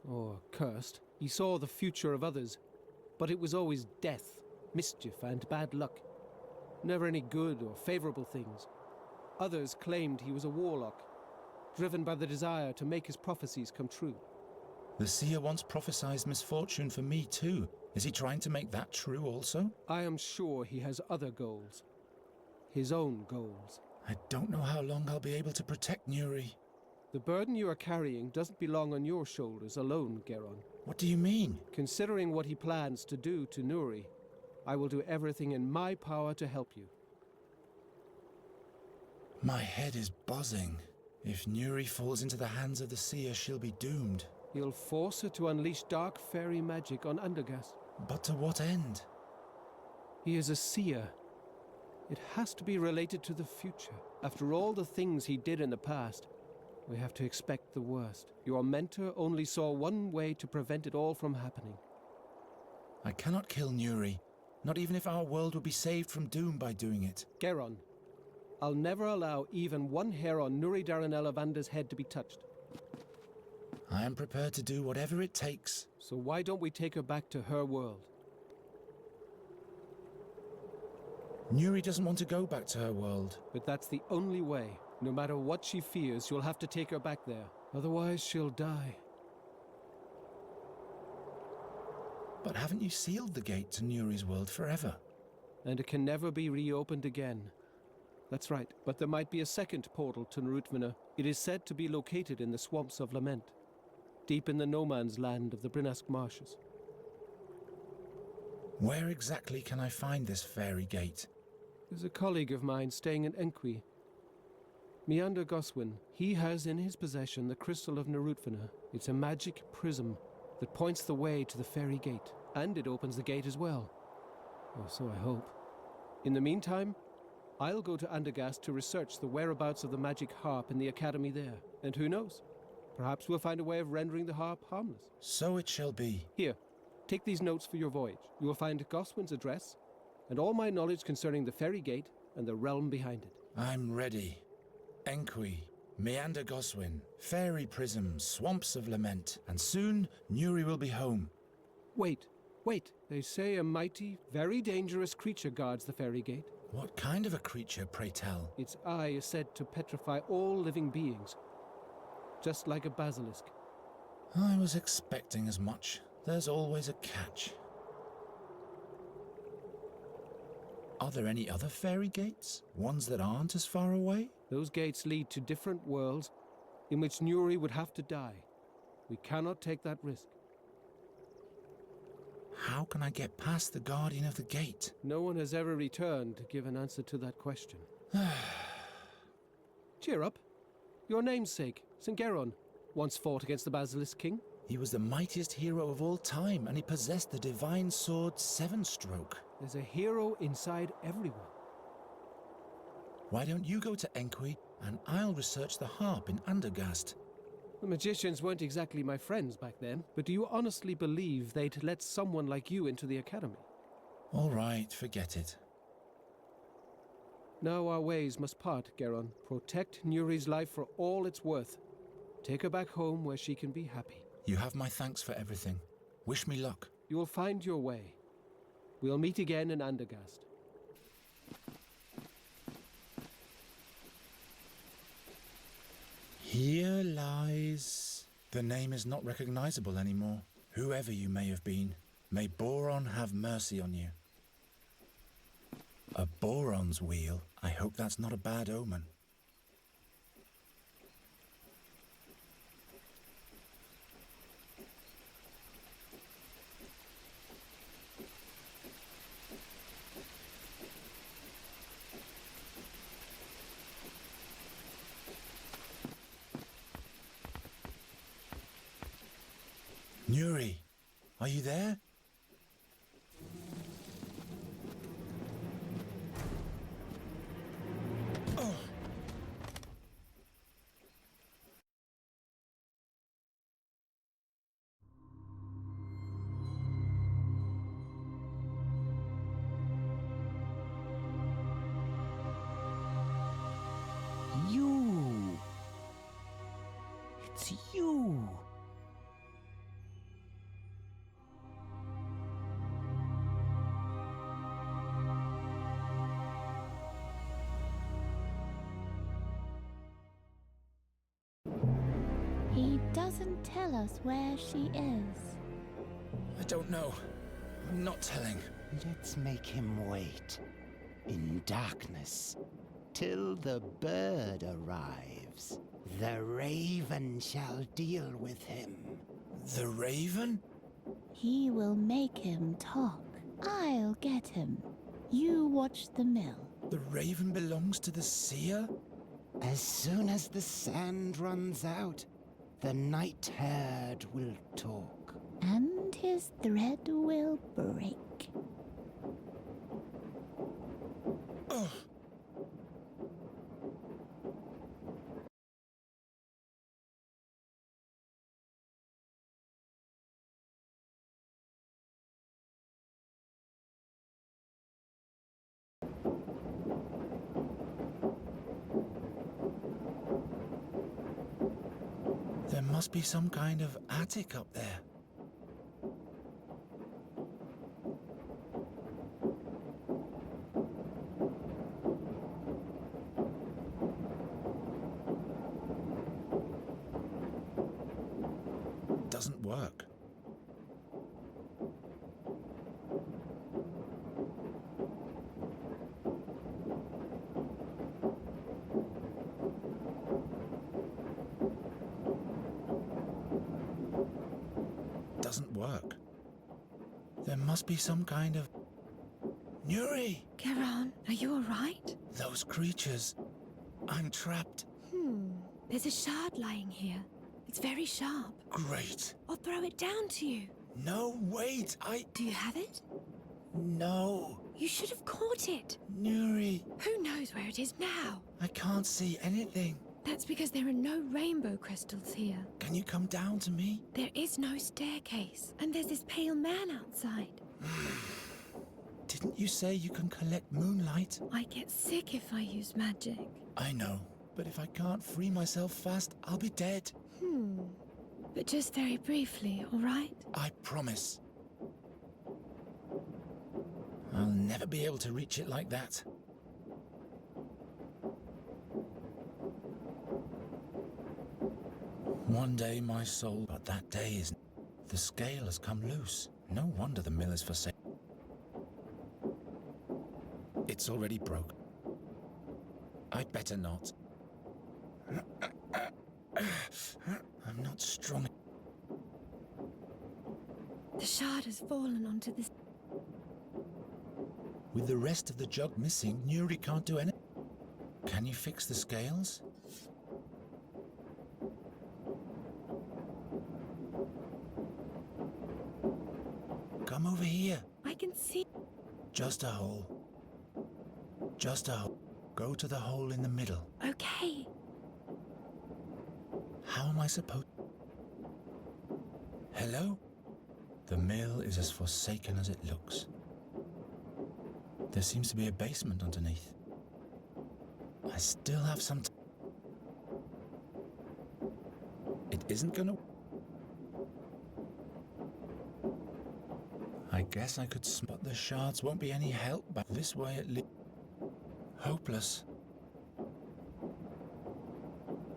Or cursed. He saw the future of others, but it was always death, mischief, and bad luck. Never any good or favorable things. Others claimed he was a warlock, driven by the desire to make his prophecies come true. The seer once prophesied misfortune for me too. Is he trying to make that true also? I am sure he has other goals. His own goals. I don't know how long I'll be able to protect Nuri. The burden you are carrying doesn't belong on your shoulders alone, Geron. What do you mean? Considering what he plans to do to Nuri, I will do everything in my power to help you. My head is buzzing. If Nuri falls into the hands of the seer, she'll be doomed. He'll force her to unleash dark fairy magic on Undergast. But to what end? He is a seer. It has to be related to the future. After all the things he did in the past, we have to expect the worst. Your mentor only saw one way to prevent it all from happening. I cannot kill Nuri, not even if our world will be saved from doom by doing it. Geron, I'll never allow even one hair on Nuri Daranella Vander's head to be touched. I am prepared to do whatever it takes. So why don't we take her back to her world? Nuri doesn't want to go back to her world. But that's the only way. No matter what she fears, you'll have to take her back there. Otherwise, she'll die. But haven't you sealed the gate to Nuri's world forever? And it can never be reopened again. That's right, but there might be a second portal to Nerutvener. It is said to be located in the Swamps of Lament, deep in the no-man's land of the Brinask Marshes. Where exactly can I find this fairy gate? There's a colleague of mine staying in Enqui. Meander Goswin. He has in his possession the Crystal of Nerutvener. It's a magic prism that points the way to the fairy gate. And it opens the gate as well. Or so I hope. In the meantime, I'll go to Andergast to research the whereabouts of the magic harp in the academy there. And who knows? Perhaps we'll find a way of rendering the harp harmless. So it shall be. Here, take these notes for your voyage. You will find Goswin's address, and all my knowledge concerning the fairy gate and the realm behind it. I'm ready. Enqui, Meander Goswin, Fairy Prism, Swamps of Lament, and soon Nuri will be home. Wait. They say a mighty, very dangerous creature guards the fairy gate. What kind of a creature, pray tell? Its eye is said to petrify all living beings, just like a basilisk. I was expecting as much. There's always a catch. Are there any other fairy gates? Ones that aren't as far away? Those gates lead to different worlds in which Nuri would have to die. We cannot take that risk. How can I get past the guardian of the gate? No one has ever returned to give an answer to that question. Cheer up. Your namesake, St. Geron, once fought against the Basilisk King. He was the mightiest hero of all time, and he possessed the divine sword Seven Stroke. There's a hero inside everyone. Why don't you go to Enqui, and I'll research the harp in Andergast? The magicians weren't exactly my friends back then, but do you honestly believe they'd let someone like you into the academy? All right, forget it. Now our ways must part, Geron. Protect Nuri's life for all it's worth. Take her back home where she can be happy. You have my thanks for everything. Wish me luck. You will find your way. We'll meet again in Andergast. Here lies... The name is not recognizable anymore. Whoever you may have been, may Boron have mercy on you. A Boron's wheel? I hope that's not a bad omen. Nuri, are you there? Oh. You. It's you. He doesn't tell us where she is. I don't know. I'm not telling. Let's make him wait in darkness till the bird arrives. The raven shall deal with him. The Raven? He will make him talk. I'll get him. You watch the mill. The Raven belongs to the seer? As soon as the sand runs out, the night herd will talk. And his thread will break. Oh. There must be some kind of attic up there. Doesn't work. Doesn't work. There must be some kind of... Nuri! Charon, are you alright? Those creatures. I'm trapped. There's a shard lying here. It's very sharp. Great. I'll throw it down to you. No, wait, Do you have it? No. You should have caught it. Nuri, Who knows where it is now? I can't see anything. That's because there are no rainbow crystals here. Can you come down to me? There is no staircase, and there's this pale man outside. Didn't you say you can collect moonlight? I get sick if I use magic. I know, but if I can't free myself fast, I'll be dead. But just very briefly, all right? I promise. I'll never be able to reach it like that. One day my soul, but that day is... The scale has come loose. No wonder the mill is forsaken. It's already broke. I'd better not. I'm not strong. The shard has fallen onto this. With the rest of the jug missing, Nuri can't do anything. Can you fix the scales? Come over here. I can see. Just a hole. Just a hole. Go to the hole in the middle. Okay. How am I supposed... Hello? The mill is as forsaken as it looks. There seems to be a basement underneath. I still have some isn't gonna... I guess I could spot the shards won't be any help, but this way at least... Hopeless.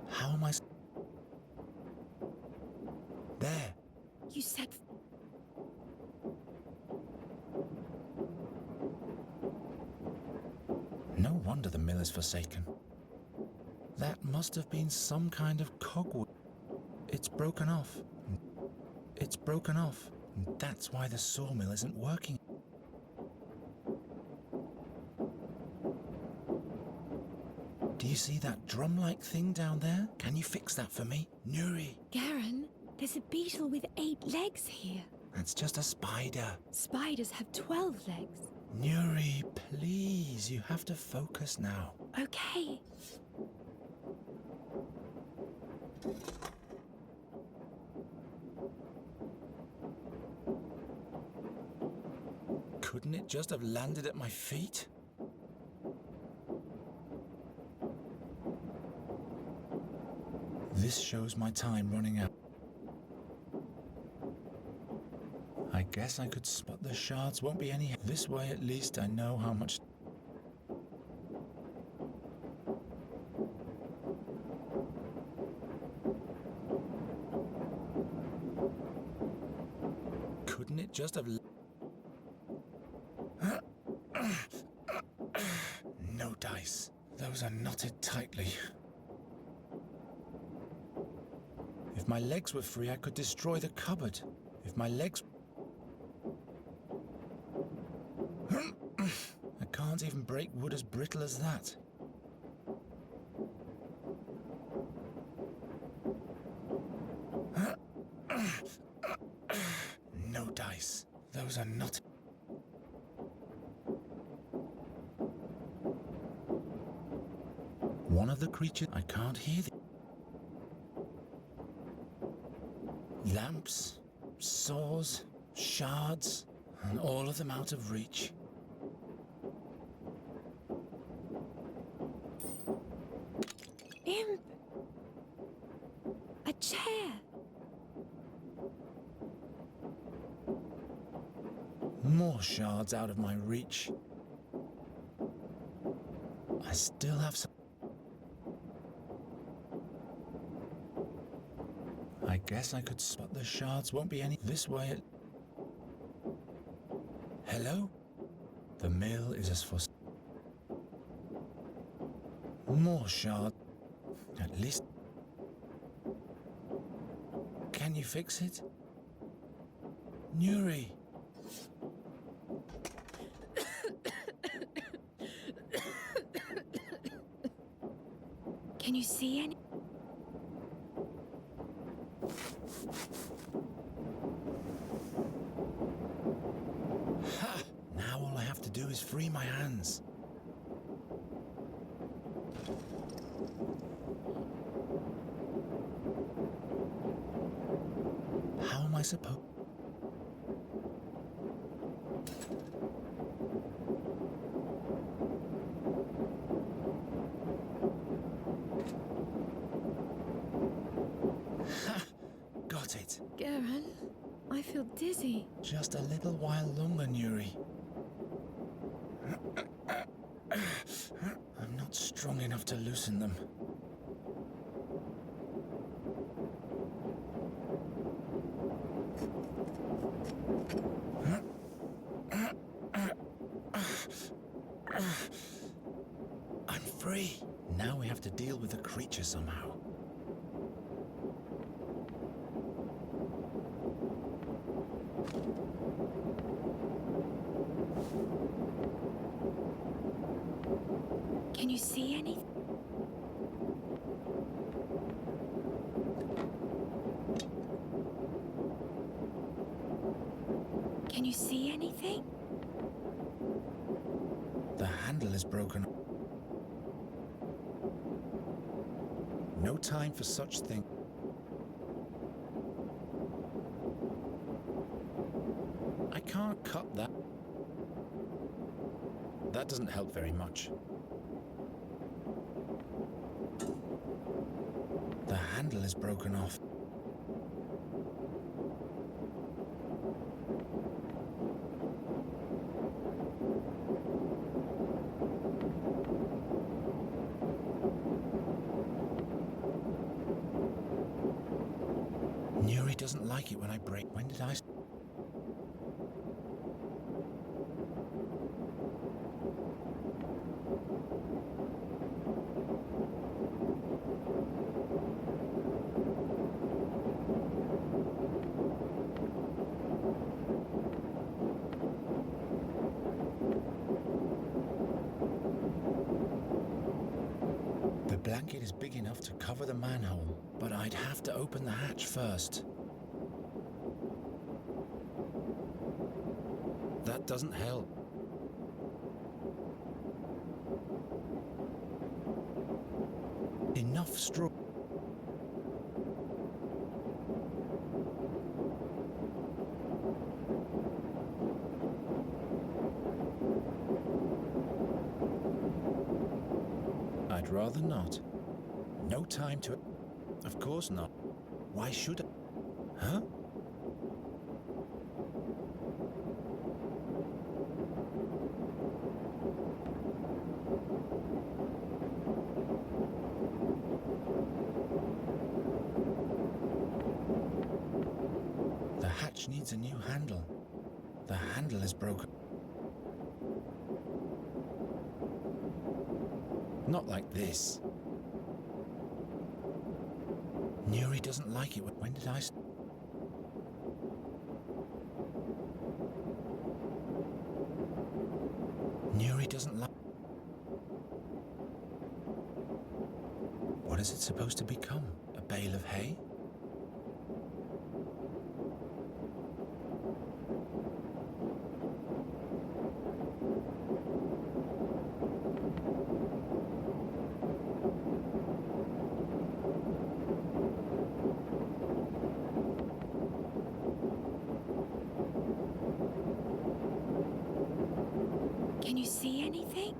How am I... There. You said... No wonder the mill is forsaken. That must have been some kind of cogwood. It's broken off. It's broken off. That's why the sawmill isn't working. Do you see that drum-like thing down there? Can you fix that for me? Nuri, Garen, there's a beetle with 8 legs here. that's just a spider. Spiders have 12 legs. Nuri, please, you have to focus now. Okay. Couldn't it just have landed at my feet? This shows my time running out. I guess I could spot the shards won't be any... This way at least I know how much... Couldn't it just have... No dice. Those are knotted tightly. If my legs were free, I could destroy the cupboard. If my legs... I can't even break wood as brittle as that. No dice. Those are not... One of the creatures... I can't hear the... Lamps, saws, shards, and all of them out of reach. Imp! A chair! More shards out of my reach. I still have some... I guess I could spot the shards won't be any... This way it... Hello? The mill is as for... More shards. At least... Can you fix it? Nuri! Can you see any? Ha! Now all I have to do is free my hands. How am I supposed... Ha! Got it. Garen, I feel dizzy. Just a little while longer, Nuri. I'm not strong enough to loosen them. I'm free. Now we have to deal with the creature somehow. Can you see anything? Can you see anything? The handle is broken. No time for such thing. I can't cut that. That doesn't help very much. The handle is broken off. doesn't like it when I break. When did I... The blanket is big enough to cover the manhole, but I'd have to open the hatch first. That doesn't help. Enough straw. I'd rather not. No time to... Of course not. Why should I? Huh? The hatch needs a new handle. The handle is broken. Not like this. Nuri doesn't like it. When did I... Nuri doesn't like... What is it supposed to become? A bale of hay? Can you see anything?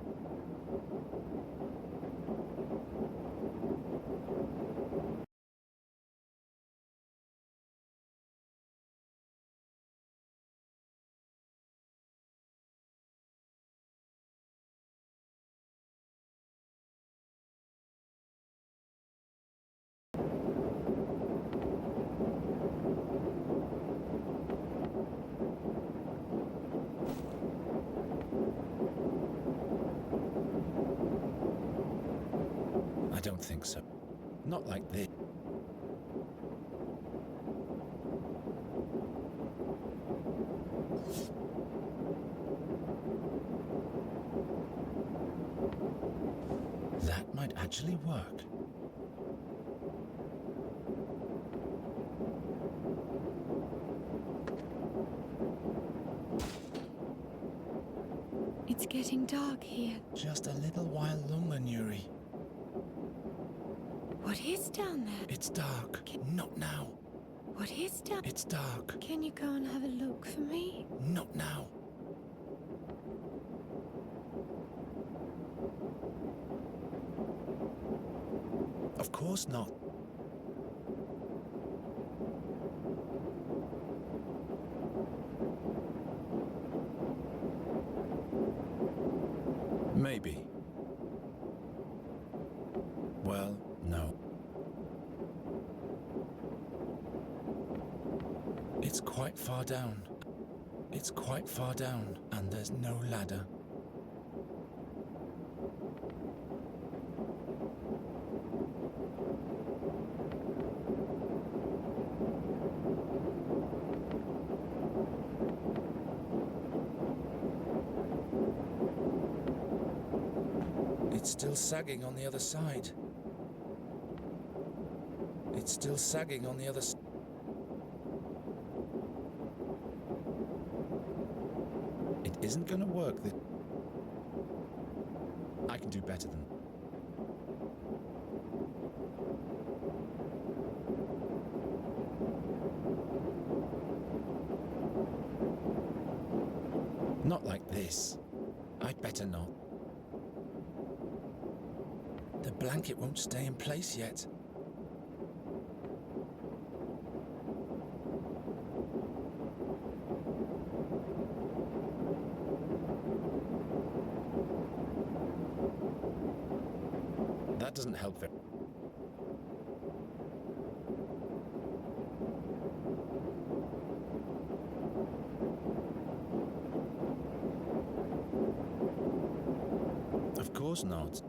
I don't think so. Not like this. That might actually work. It's getting dark here. Just a little while longer, Nuri. What is down there? It's dark. Not now. What is down? It's dark. Can you go and have a look for me? Not now. Of course not. Maybe. Well, no. It's quite far down. It's quite far down, and there's no ladder. It's still sagging on the other side. It's still sagging on the other side. It isn't going to work. I can do better than... Not like this. I'd better not. The blanket won't stay in place yet. That doesn't help very... course not.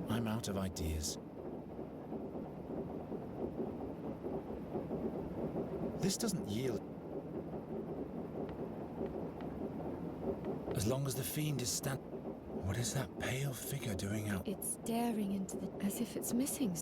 I'm out of ideas. This doesn't yield. As long as the fiend is What is that pale figure doing out? It's staring into the... as if it's missing.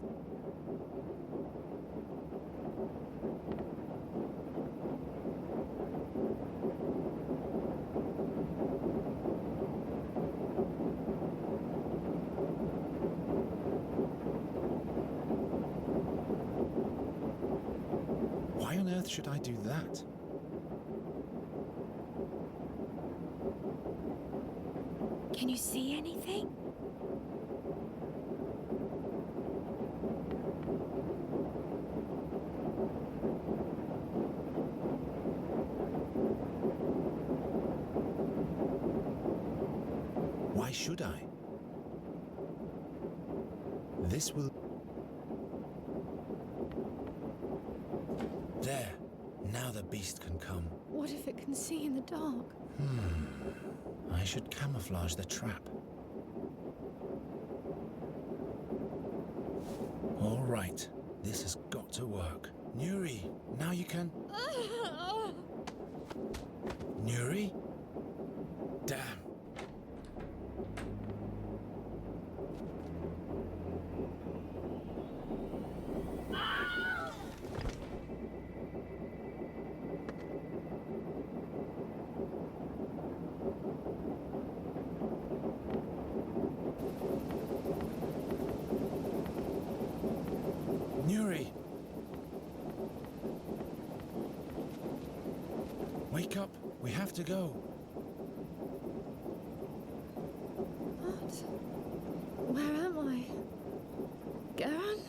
Why on earth should I do that? Can you see anything? Why should I? This will... There. Now the beast can come. What if it can see in the dark? I should camouflage the trap. All right. This has got to work. Nuri, now you can... Nuri? Damn. Nuri! Wake up! We have to go! What? Where am I? Garan?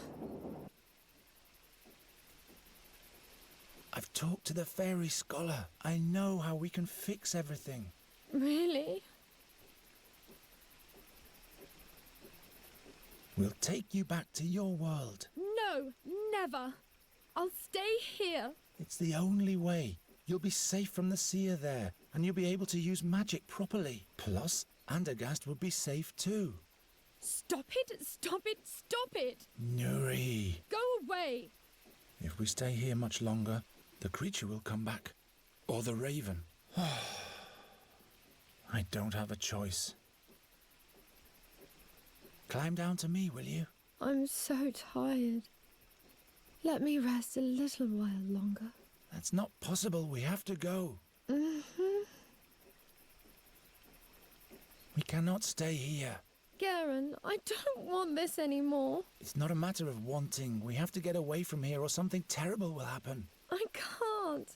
I've talked to the fairy scholar. I know how we can fix everything. Really? We'll take you back to your world. No, never. I'll stay here. It's the only way. You'll be safe from the seer there, and you'll be able to use magic properly. Plus, Andergast would be safe too. Stop it, stop it, stop it! Nuri. Go away! If we stay here much longer, the creature will come back. Or the raven. I don't have a choice. Climb down to me, will you? I'm so tired. Let me rest a little while longer. That's not possible. We have to go. We cannot stay here. Garan, I don't want this anymore. It's not a matter of wanting. We have to get away from here or something terrible will happen. I can't.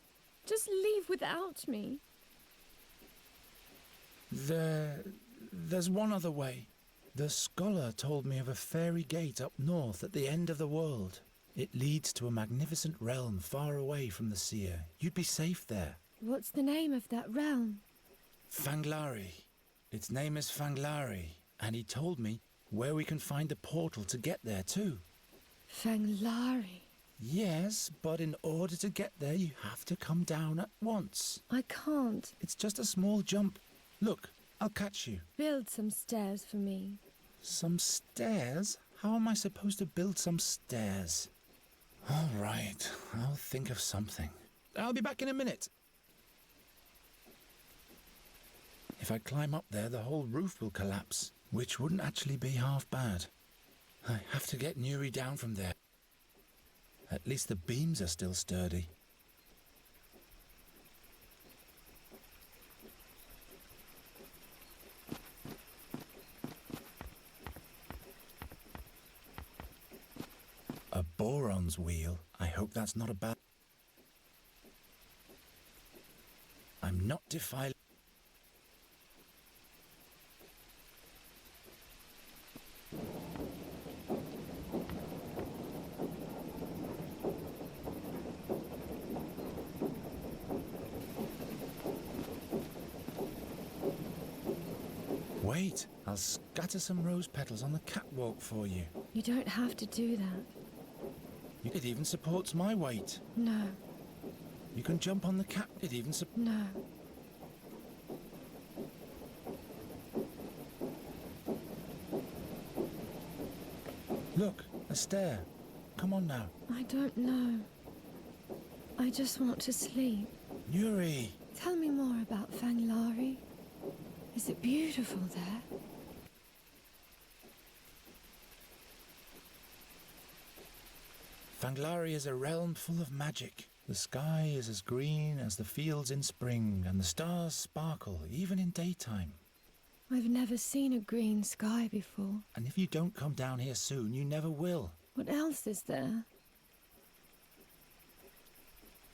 Just leave without me. There's one other way. The scholar told me of a fairy gate up north at the end of the world. It leads to a magnificent realm far away from the seer. You'd be safe there. What's the name of that realm? Fanglari. Its name is Fanglari, and he told me where we can find the portal to get there too. Fanglari. Yes, but in order to get there, you have to come down at once. I can't. It's just a small jump. Look, I'll catch you. Build some stairs for me. Some stairs? How am I supposed to build some stairs? All right, I'll think of something. I'll be back in a minute. If I climb up there, the whole roof will collapse, which wouldn't actually be half bad. I have to get Nuri down from there. At least the beams are still sturdy. A boron's wheel. I hope that's not a bad... I'm not defiling... Wait, I'll scatter some rose petals on the catwalk for you. You don't have to do that. It even supports my weight. No, You can jump on the cat. It even no. Look, a stair. Come on now. I don't know. I just want to sleep. Nuri! Tell me more about Fanglari. Is it beautiful there? Fanglari is a realm full of magic. The sky is as green as the fields in spring, and the stars sparkle even in daytime. I've never seen a green sky before. And if you don't come down here soon, you never will. What else is there?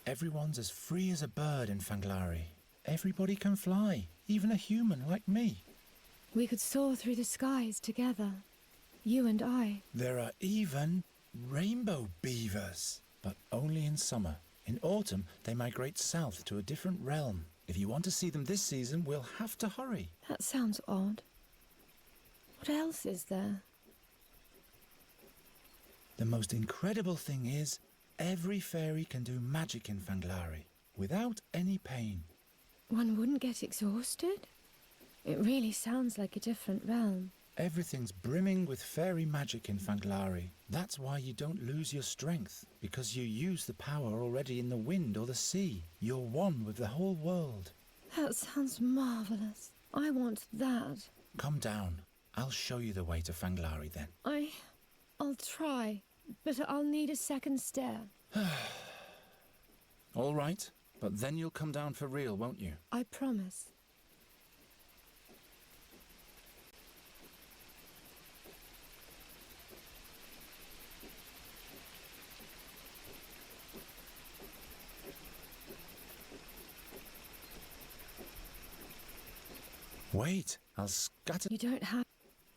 Everyone's as free as a bird in Fanglari. Everybody can fly, even a human like me. We could soar through the skies together. You and I. There are even rainbow beavers, but only in summer. In autumn, they migrate south to a different realm. If you want to see them this season, we'll have to hurry. That sounds odd. What else is there? The most incredible thing is, every fairy can do magic in Fanglari, without any pain. One wouldn't get exhausted? It really sounds like a different realm. Everything's brimming with fairy magic in Fanglari. That's why you don't lose your strength, because you use the power already in the wind or the sea. You're one with the whole world. That sounds marvelous. I want that. Come down. I'll show you the way to Fanglari then. I'll try, but I'll need a second stair. All right, but then you'll come down for real, won't you? I promise. Wait, I'll scatter... You don't have...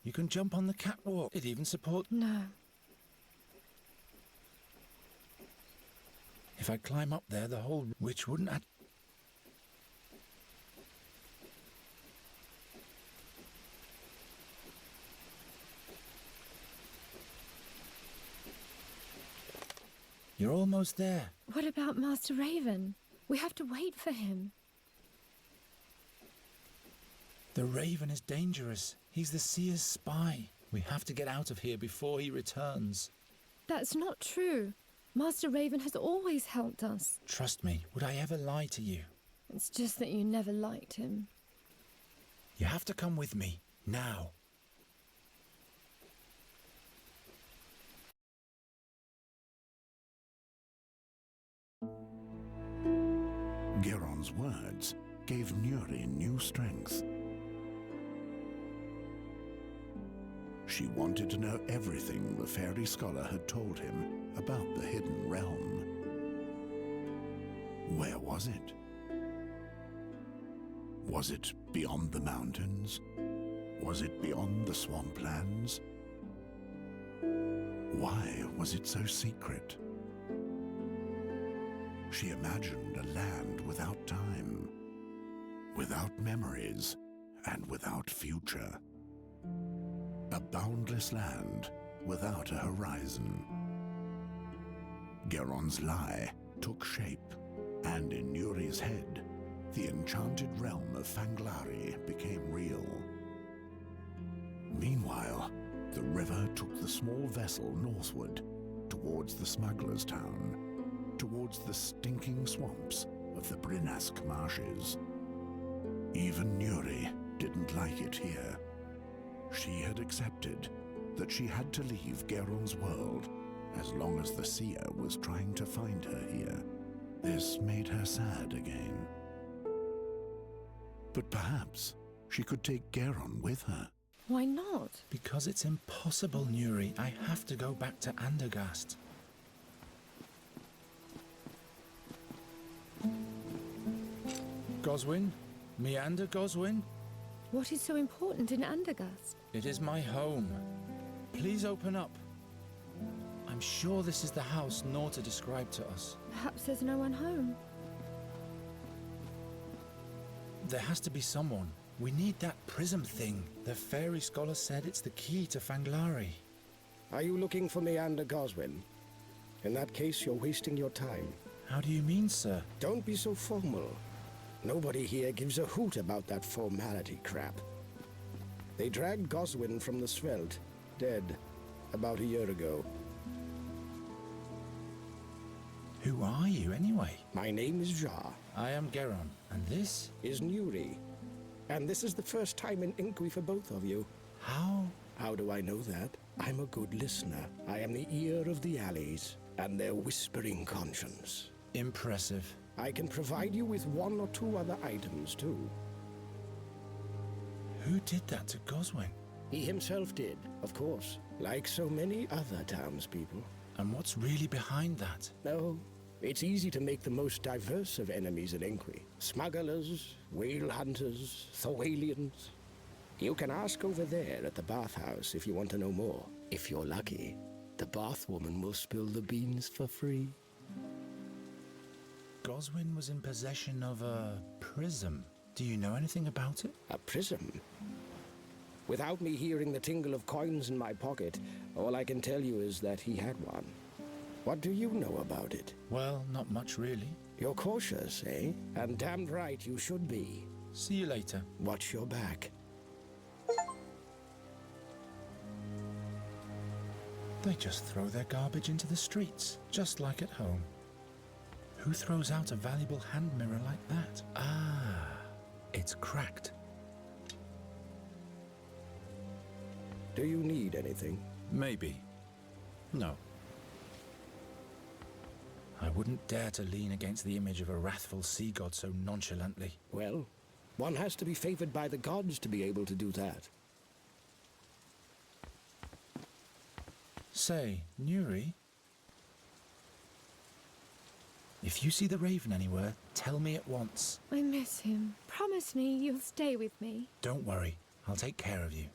You can jump on the catwalk. It even supports... No. If I climb up there, the whole... Which wouldn't... You're almost there. What about Master Raven? We have to wait for him. The Raven is dangerous. He's the Seer's spy. We have to get out of here before he returns. That's not true. Master Raven has always helped us. Trust me, would I ever lie to you? It's just that you never liked him. You have to come with me, now. Geron's words gave Nuri new strength. She wanted to know everything the fairy scholar had told him about the hidden realm. Where was it? Was it beyond the mountains? Was it beyond the swamplands? Why was it so secret? She imagined a land without time, without memories, and without future. A boundless land without a horizon. Geron's lie took shape, and in Nuri's head, the enchanted realm of Fanglari became real. Meanwhile, the river took the small vessel northward, towards the smuggler's town, towards the stinking swamps of the Brinask marshes. Even Nuri didn't like it here. She had accepted that she had to leave Geron's world as long as the seer was trying to find her here. This made her sad again. But perhaps she could take Geron with her. Why not? Because it's impossible, Nuri. I have to go back to Andergast. Goswin? Meander Goswin? What is so important in Andergast? It is my home. Please open up. I'm sure this is the house Norta described to us. Perhaps there's no one home. There has to be someone. We need that prism thing. The fairy scholar said it's the key to Fanglari. Are you looking for Meander Goswin? In that case, you're wasting your time. How do you mean, sir? Don't be so formal. Nobody here gives a hoot about that formality crap. They dragged Goswin from the Svelte, dead. about a year ago. Who are you, anyway? My name is Jar, I am Geron, and this? is Nuri. And this is the first time in Inqui for both of you. How? How do I know that? I'm a good listener. I am the ear of the alleys, and their whispering conscience. Impressive. I can provide you with one or two other items, too. Who did that to Goswin? He himself did, of course, like so many other townspeople. And what's really behind that? No, it's easy to make the most diverse of enemies in Inqui. Smugglers, whale hunters, Thorwalians. You can ask over there at the bathhouse if you want to know more. If you're lucky, the bathwoman will spill the beans for free. Goswin was in possession of a prism. Do you know anything about it? A prism? Without me hearing the tingle of coins in my pocket, all I can tell you is that he had one. What do you know about it? Well, not much really. You're cautious, eh? And damned right you should be. See you later. Watch your back. They just throw their garbage into the streets, just like at home. Who throws out a valuable hand mirror like that? Ah, it's cracked. Do you need anything? Maybe. No. I wouldn't dare to lean against the image of a wrathful sea god so nonchalantly. Well, one has to be favored by the gods to be able to do that. Say, Nuri, if you see the Raven anywhere, tell me at once. I miss him. Promise me you'll stay with me. Don't worry, I'll take care of you.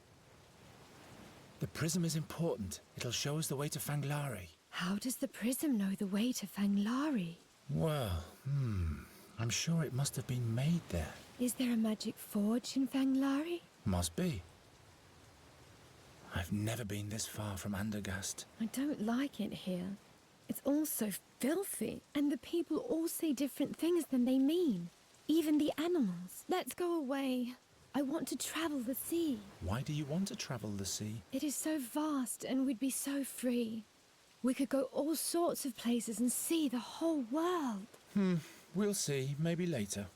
The prism is important. It'll show us the way to Fanglari. How does the prism know the way to Fanglari? Well, I'm sure it must have been made there. Is there a magic forge in Fanglari? Must be. I've never been this far from Andergast. I don't like it here. It's all so filthy, and the people all say different things than they mean. Even the animals. Let's go away. I want to travel the sea. Why do you want to travel the sea? It is so vast, and we'd be so free. We could go all sorts of places and see the whole world. We'll see. Maybe later.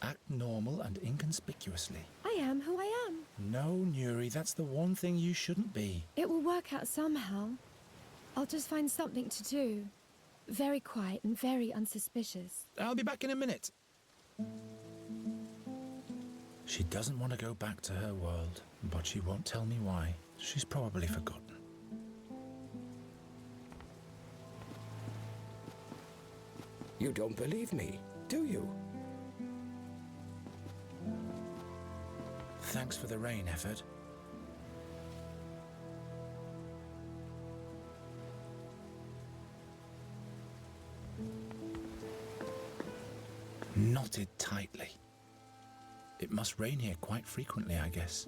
Act normal and inconspicuously. I am who I am. No, Nuri, that's the one thing you shouldn't be. It will work out somehow. I'll just find something to do. Very quiet and very unsuspicious. I'll be back in a minute. She doesn't want to go back to her world, but she won't tell me why. She's probably forgotten. You don't believe me, do you? Thanks for the rain, Efford. Knotted tightly. It must rain here quite frequently, I guess.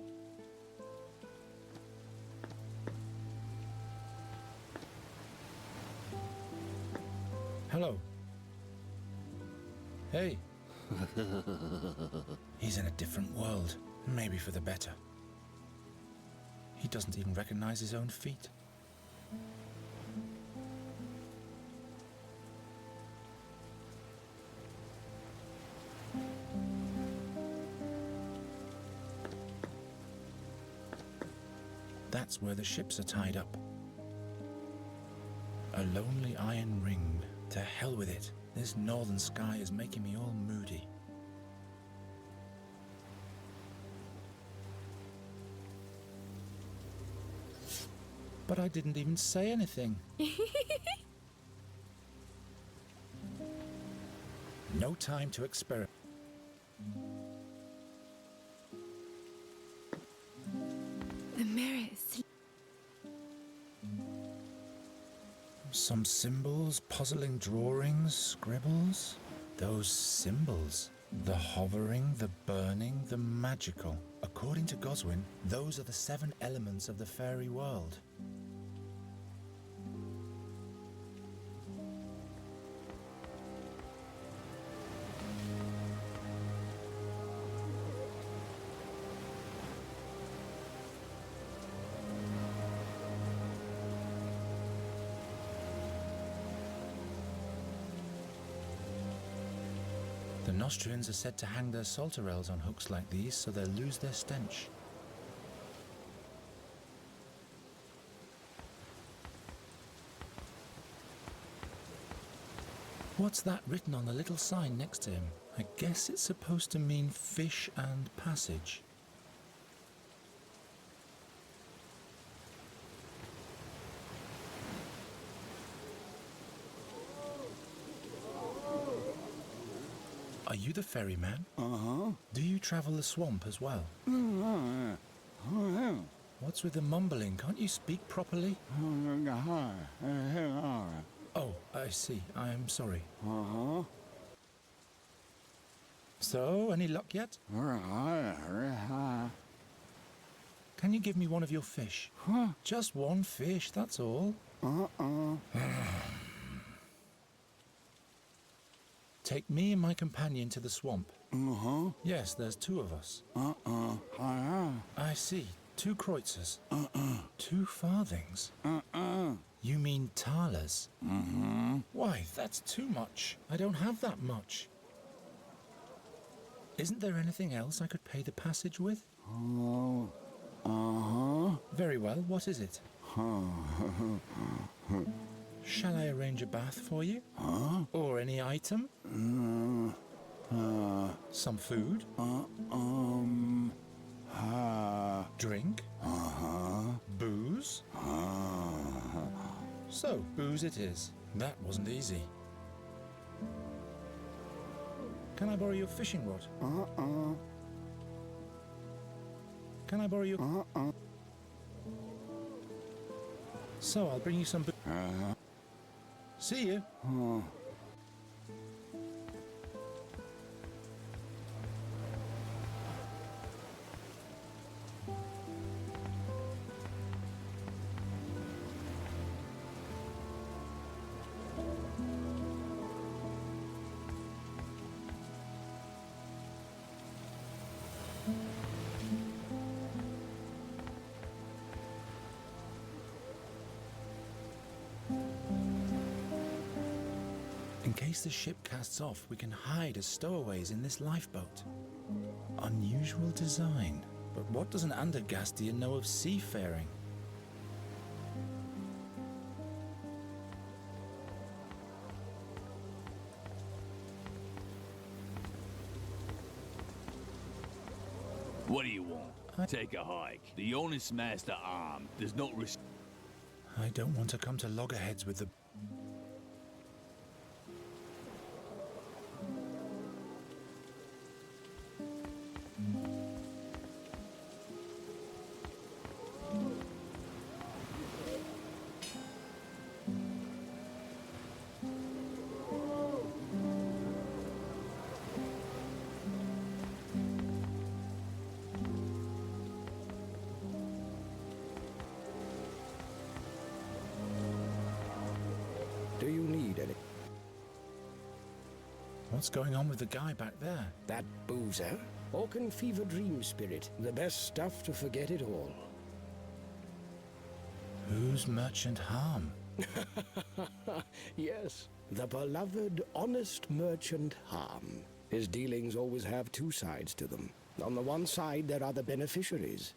Hello. Hey. He's in a different world. Maybe for the better. He doesn't even recognize his own feet. That's where the ships are tied up. A lonely iron ring. To hell with it. This northern sky is making me all moody. But I didn't even say anything. No time to experiment. The mirrors. Some symbols, puzzling drawings, scribbles. Those symbols. The hovering, the burning, the magical. According to Goswin, those are the 7 elements of the fairy world. Nostrians are said to hang their salterelles on hooks like these so they'll lose their stench. What's that written on the little sign next to him? I guess it's supposed to mean fish and passage. Are you the ferryman? Uh-huh. Do you travel the swamp as well? What's with the mumbling? Can't you speak properly? Oh, I see. I am sorry. Uh-huh. So, any luck yet? Can you give me one of your fish? Just one fish, that's all. Take me and my companion to the swamp. Uh-huh. Yes, there's two of us. I see. 2 kreutzers. 2 farthings. You mean thalers? Why, that's too much. I don't have that much. Isn't there anything else I could pay the passage with? Very well, what is it? Shall I arrange a bath for you? Or any item? Some food? Drink? Booze? So, booze it is. That wasn't easy. Can I borrow your fishing rod? Can I borrow your... So, I'll bring you some booze. See you. In case the ship casts off, we can hide as stowaways in this lifeboat. Unusual design. But what does an Andergastian know of seafaring? What do you want? Take a hike. The honest master armed does not risk... I don't want to come to loggerheads with the... Do you need any? What's going on with the guy back there? That boozer? Orcan fever dream spirit. The best stuff to forget it all. Who's Merchant Harm? Yes, the beloved, honest merchant Harm. His dealings always have 2 sides to them. On the one side, there are the beneficiaries.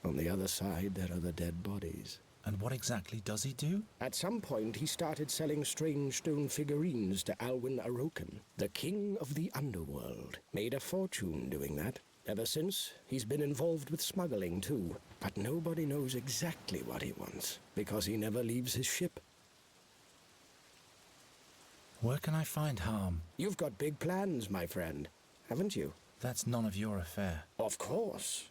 On the other side, there are the dead bodies. And what exactly does he do? At some point, he started selling strange stone figurines to Alwyn Aroken, the king of the underworld. Made a fortune doing that. Ever since, he's been involved with smuggling, too. But nobody knows exactly what he wants, because he never leaves his ship. Where can I find Harm? You've got big plans, my friend, haven't you? That's none of your affair. Of course.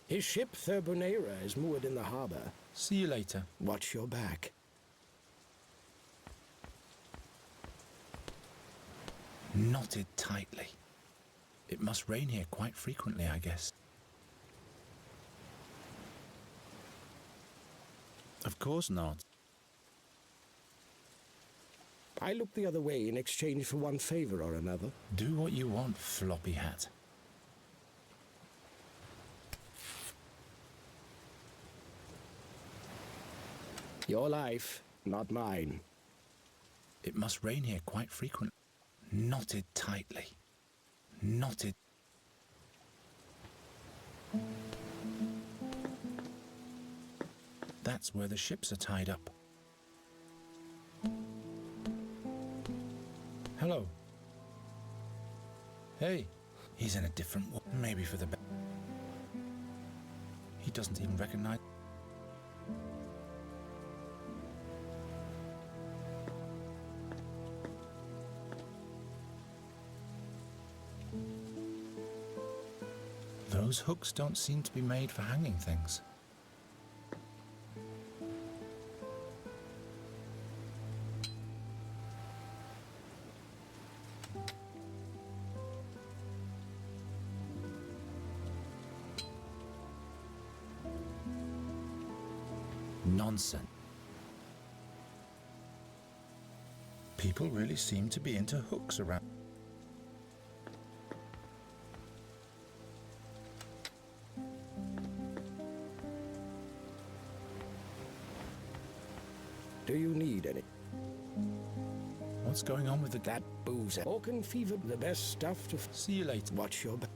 His ship, Thurbonera, is moored in the harbor. See you later. Watch your back. Knotted tightly. It must rain here quite frequently, I guess. Of course not. I look the other way in exchange for one favor or another. Do what you want, floppy hat. Your life, not mine. It must rain here quite frequently. Knotted tightly. knotted. That's where the ships are tied up. Hello. Hey, he's in a different world. Maybe for the best. He doesn't even recognize. Those hooks don't seem to be made for hanging things. Nonsense. People really seem to be into hooks around. Do you need any? What's going on with the That booze. Orcan fever, the best stuff to See you later. watch your back.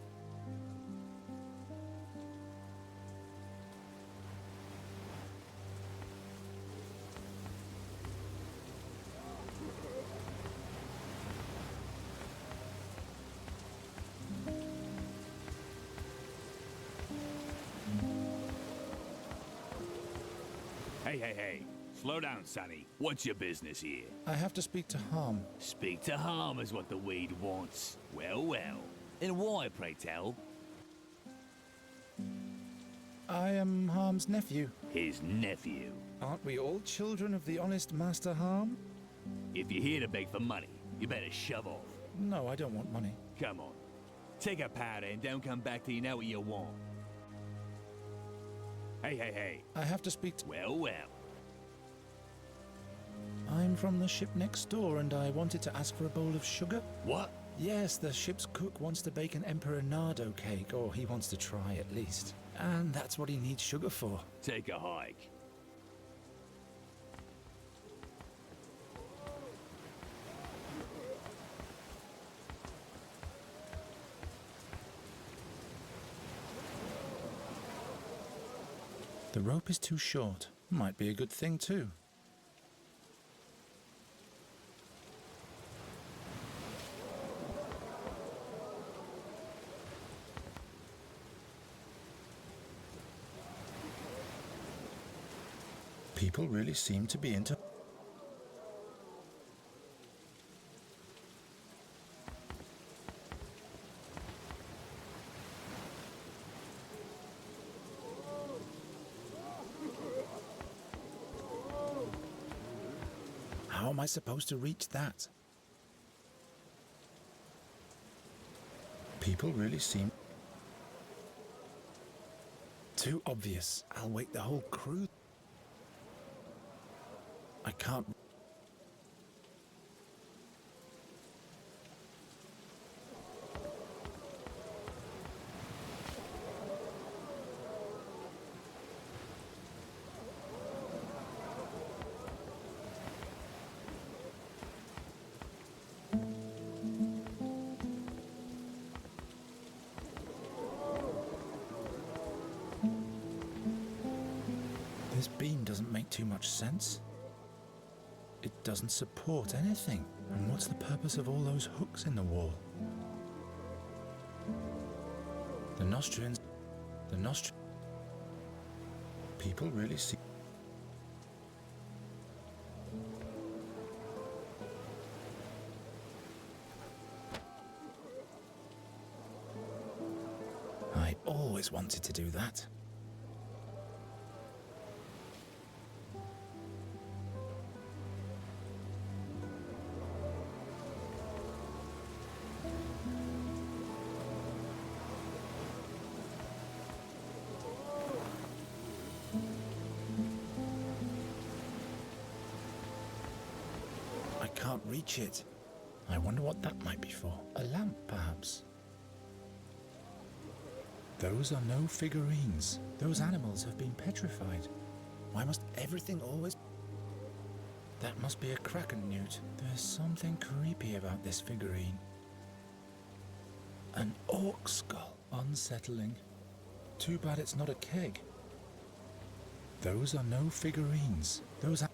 Hey. Slow down, Sonny. What's your business here? I have to speak to Harm. Speak to harm is what the weed wants. Well. And why, pray tell? I am Harm's nephew. His nephew. Aren't we all children of the honest Master Harm? If you're here to beg for money, you better shove off. No, I don't want money. Come on. Take a powder and don't come back till you know what you want. Hey. I have to speak to... Well. I'm from the ship next door and I wanted to ask for a bowl of sugar. What? Yes, the ship's cook wants to bake an Emperor Nardo cake, or he wants to try at least. And that's what he needs sugar for. Take a hike. The rope is too short. Might be a good thing too. People really seem to be into... How am I supposed to reach that? People really seem... Too obvious. I'll wake the whole crew. I can't... This beam doesn't make too much sense. It doesn't support anything. And what's the purpose of all those hooks in the wall? The Nostrians... People really see... I always wanted to do that. I can't reach it. I wonder what that might be for. A lamp, perhaps. Those are no figurines. Those animals have been petrified. Why must everything always... That must be a kraken newt. There's something creepy about this figurine. An orc skull. Unsettling. Too bad it's not a keg. Those are no figurines. Those are...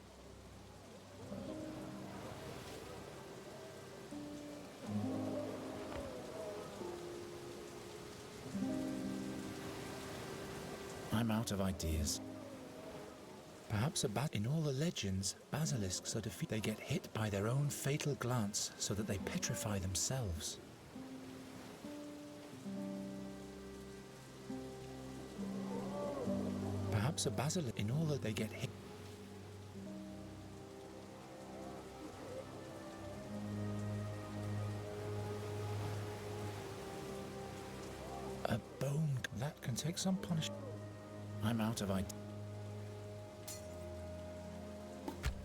I'm out of ideas. Perhaps in all the legends, basilisks are defeated. They get hit by their own fatal glance so that they petrify themselves. Perhaps a basilisk in all that they get hit. A bone that can take some punishment. I'm out of ideas.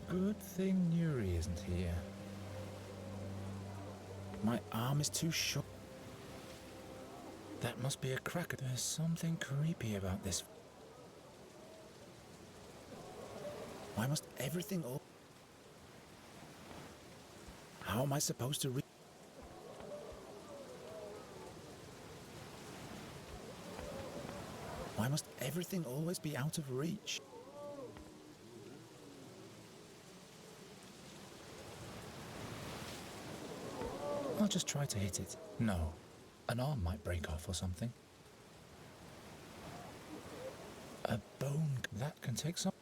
Good thing Nuri isn't here. My arm is too short. That must be a cracker. There's something creepy about this. Why must everything all... How am I supposed to read? Why must everything always be out of reach? I'll just try to hit it. No. An arm might break off or something. A bone that can take some...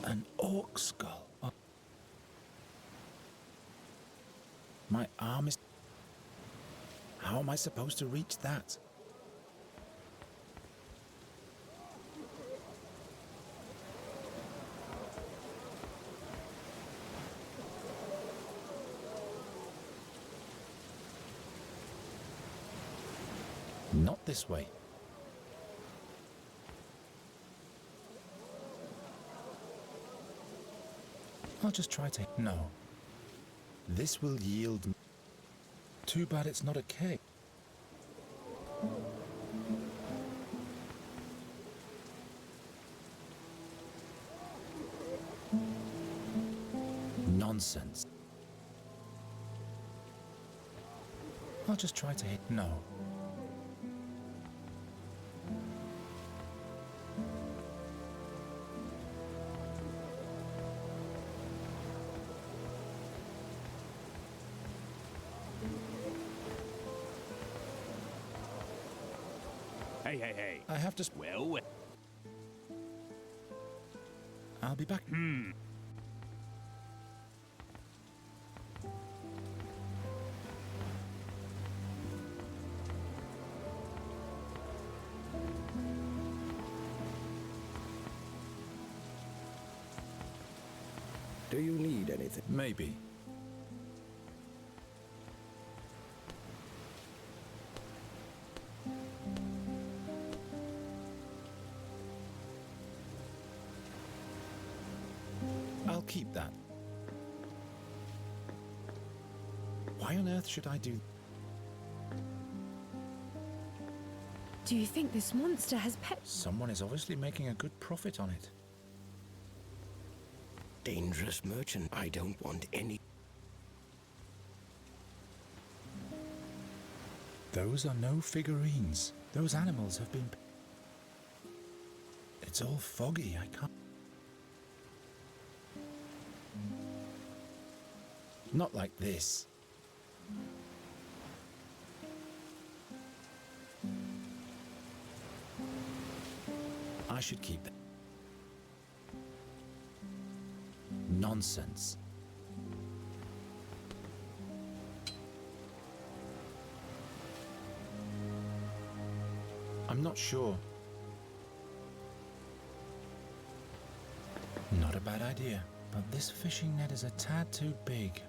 An orc skull. My arm is... How am I supposed to reach that? Not this way. I'll just try to... No. This will yield... Too bad it's not a keg. Nonsense. I'll just try to hit... No. Hey. I have to... Well. I'll be back. Do you need anything? Maybe. I'll keep that. Why on earth should I do... Do you think this monster has pet? Someone is obviously making a good profit on it. Dangerous merchant. I don't want any. Those are no figurines. Those animals have been... It's all foggy. I can't... Not like this. I should keep that. Nonsense. I'm not sure. Not a bad idea, but this fishing net is a tad too big.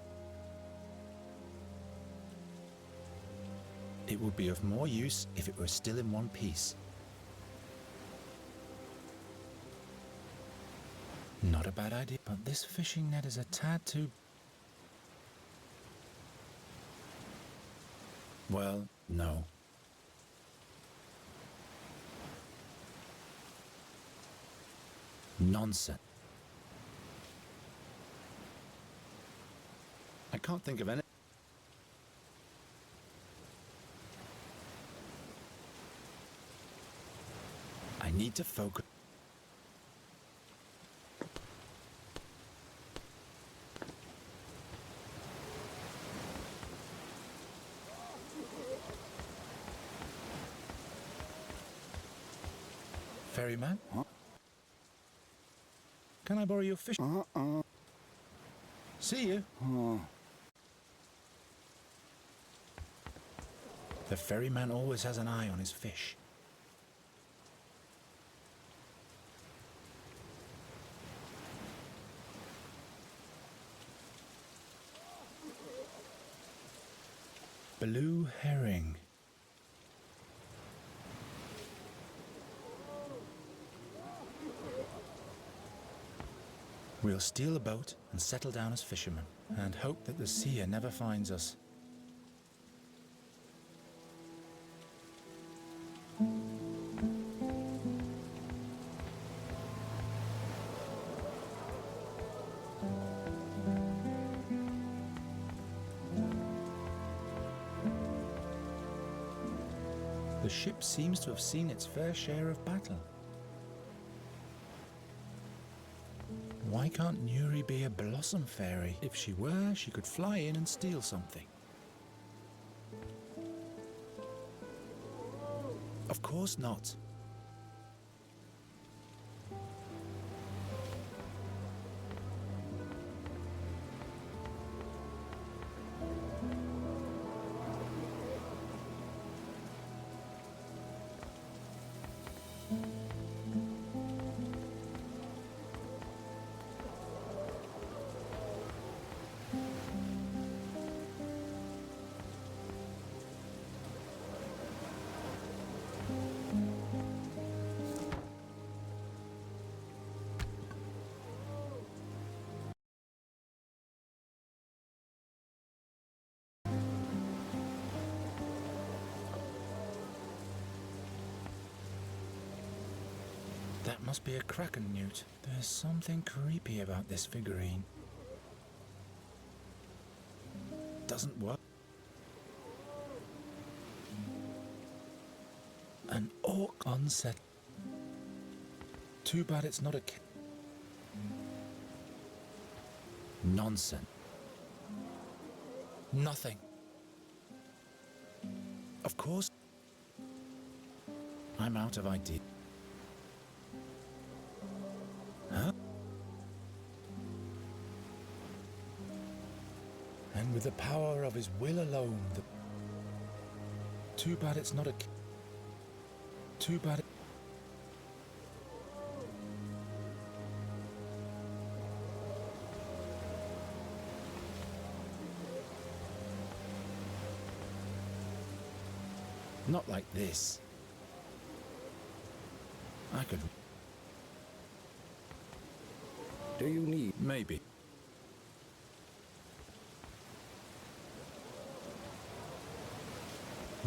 It would be of more use if it were still in one piece. Not a bad idea, but this fishing net is a tad too... Well, no. Nonsense. I can't think of any. I need to focus. Ferryman? Huh? Can I borrow your fish? See you. The ferryman always has an eye on his fish. Blue herring. We'll steal a boat and settle down as fishermen, and hope that the seer never finds us. The ship seems to have seen its fair share of battle. Why can't Nuri be a blossom fairy? If she were, she could fly in and steal something. Of course not. That must be a kraken newt. There's something creepy about this figurine. Doesn't work. An orc onset. Too bad it's not a Nonsense. Nothing. Of course. I'm out of ideas. Huh? And with the power of his will alone, too bad it's not a Too bad Not like this. I could... Do you need? Maybe.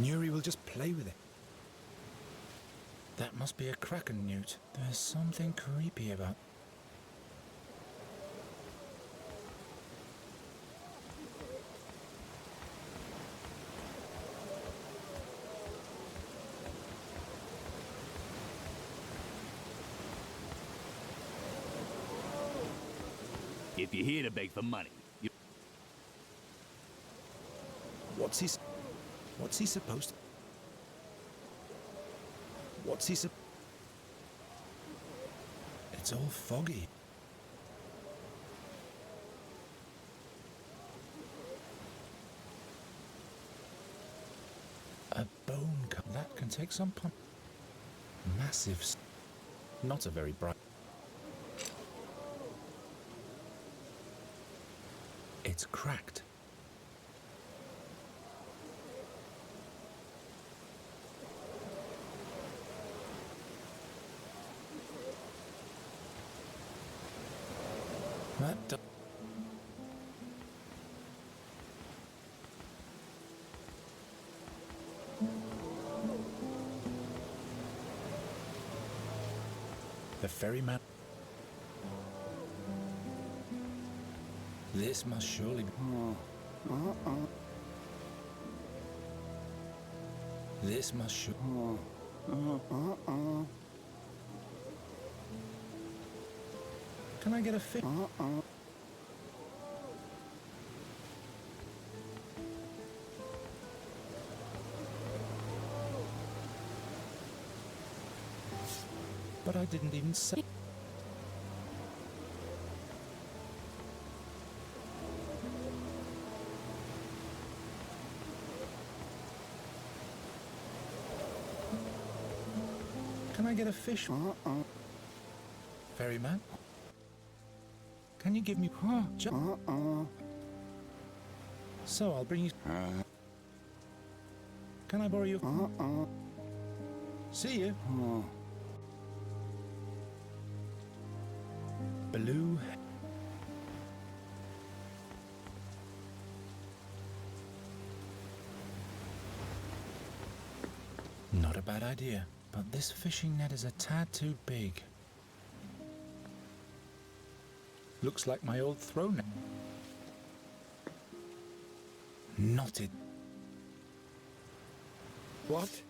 Nuri will just play with it. That must be a kraken newt. There's something creepy about... If you're here to beg for money, you... What's he supposed to... What's he It's all foggy. A bone cut. That can take some pump. Massive. Not a very bright... It's cracked. That The ferryman. This must surely be. This must surely. Can I get a fish? But I didn't even say. Can I get a fish? Ferryman? Can you give me... So I'll bring you... Can I borrow your... See you. Blue... Not a bad idea, but this fishing net is a tad too big. Looks like my old throw net. Knotted. What?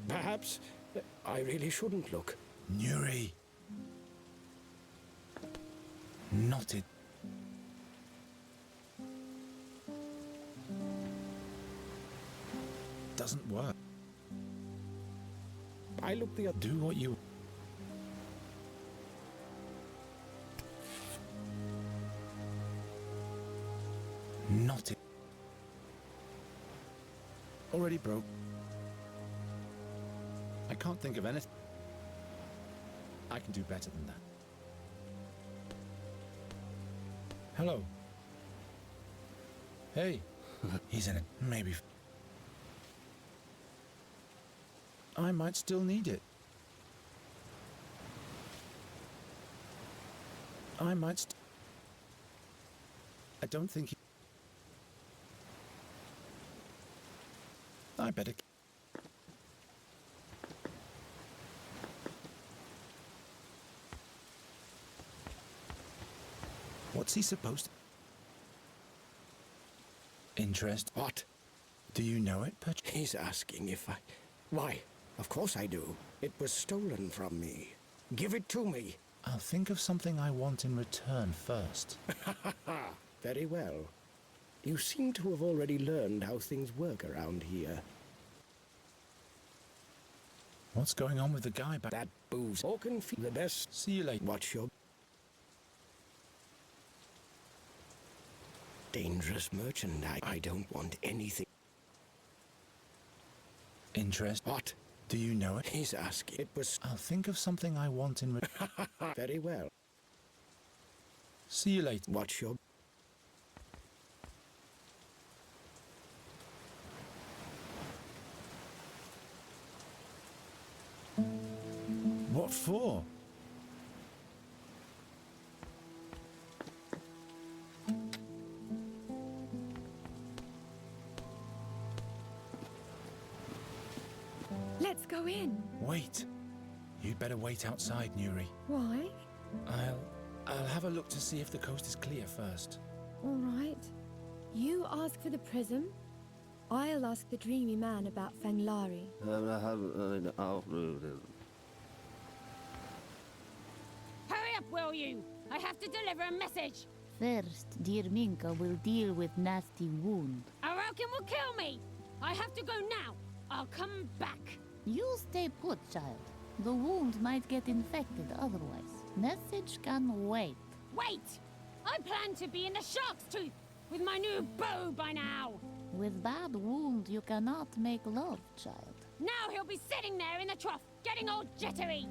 Perhaps I really shouldn't look. Nuri. Knotted. Doesn't work. I look the other. Do what you... Knotted. Already broke. I can't think of anything. I can do better than that. Hello. Hey. He's in it. Maybe. I might still need it. I don't think I better... What's he supposed to... Interest? What? Do you know it, Perch? He's asking if I... Why, of course I do. It was stolen from me. Give it to me. I'll think of something I want in return first. Very well. You seem to have already learned how things work around here. What's going on with the guy back... That booze. All can feel the best. See you later. What's your... Dangerous merchandise. I don't want anything. Interest? What? Do you know it? He's asking. It was... I'll think of something I want in return. Very well. See you later. What's your... What for? Let's go in. Wait. You'd better wait outside, Nuri. Why? I'll have a look to see if the coast is clear first. All right. You ask for the prism. I'll ask the dreamy man about Fanglari. Hurry up, will you? I have to deliver a message. First, dear Minka will deal with nasty wound. Arokin will kill me. I have to go now. I'll come back. You stay put, child. The wound might get infected otherwise. Message can wait. Wait! I plan to be in the shark's tooth with my new bow by now. With bad wound, you cannot make love, child. Now he'll be sitting there in the trough, getting all jittery.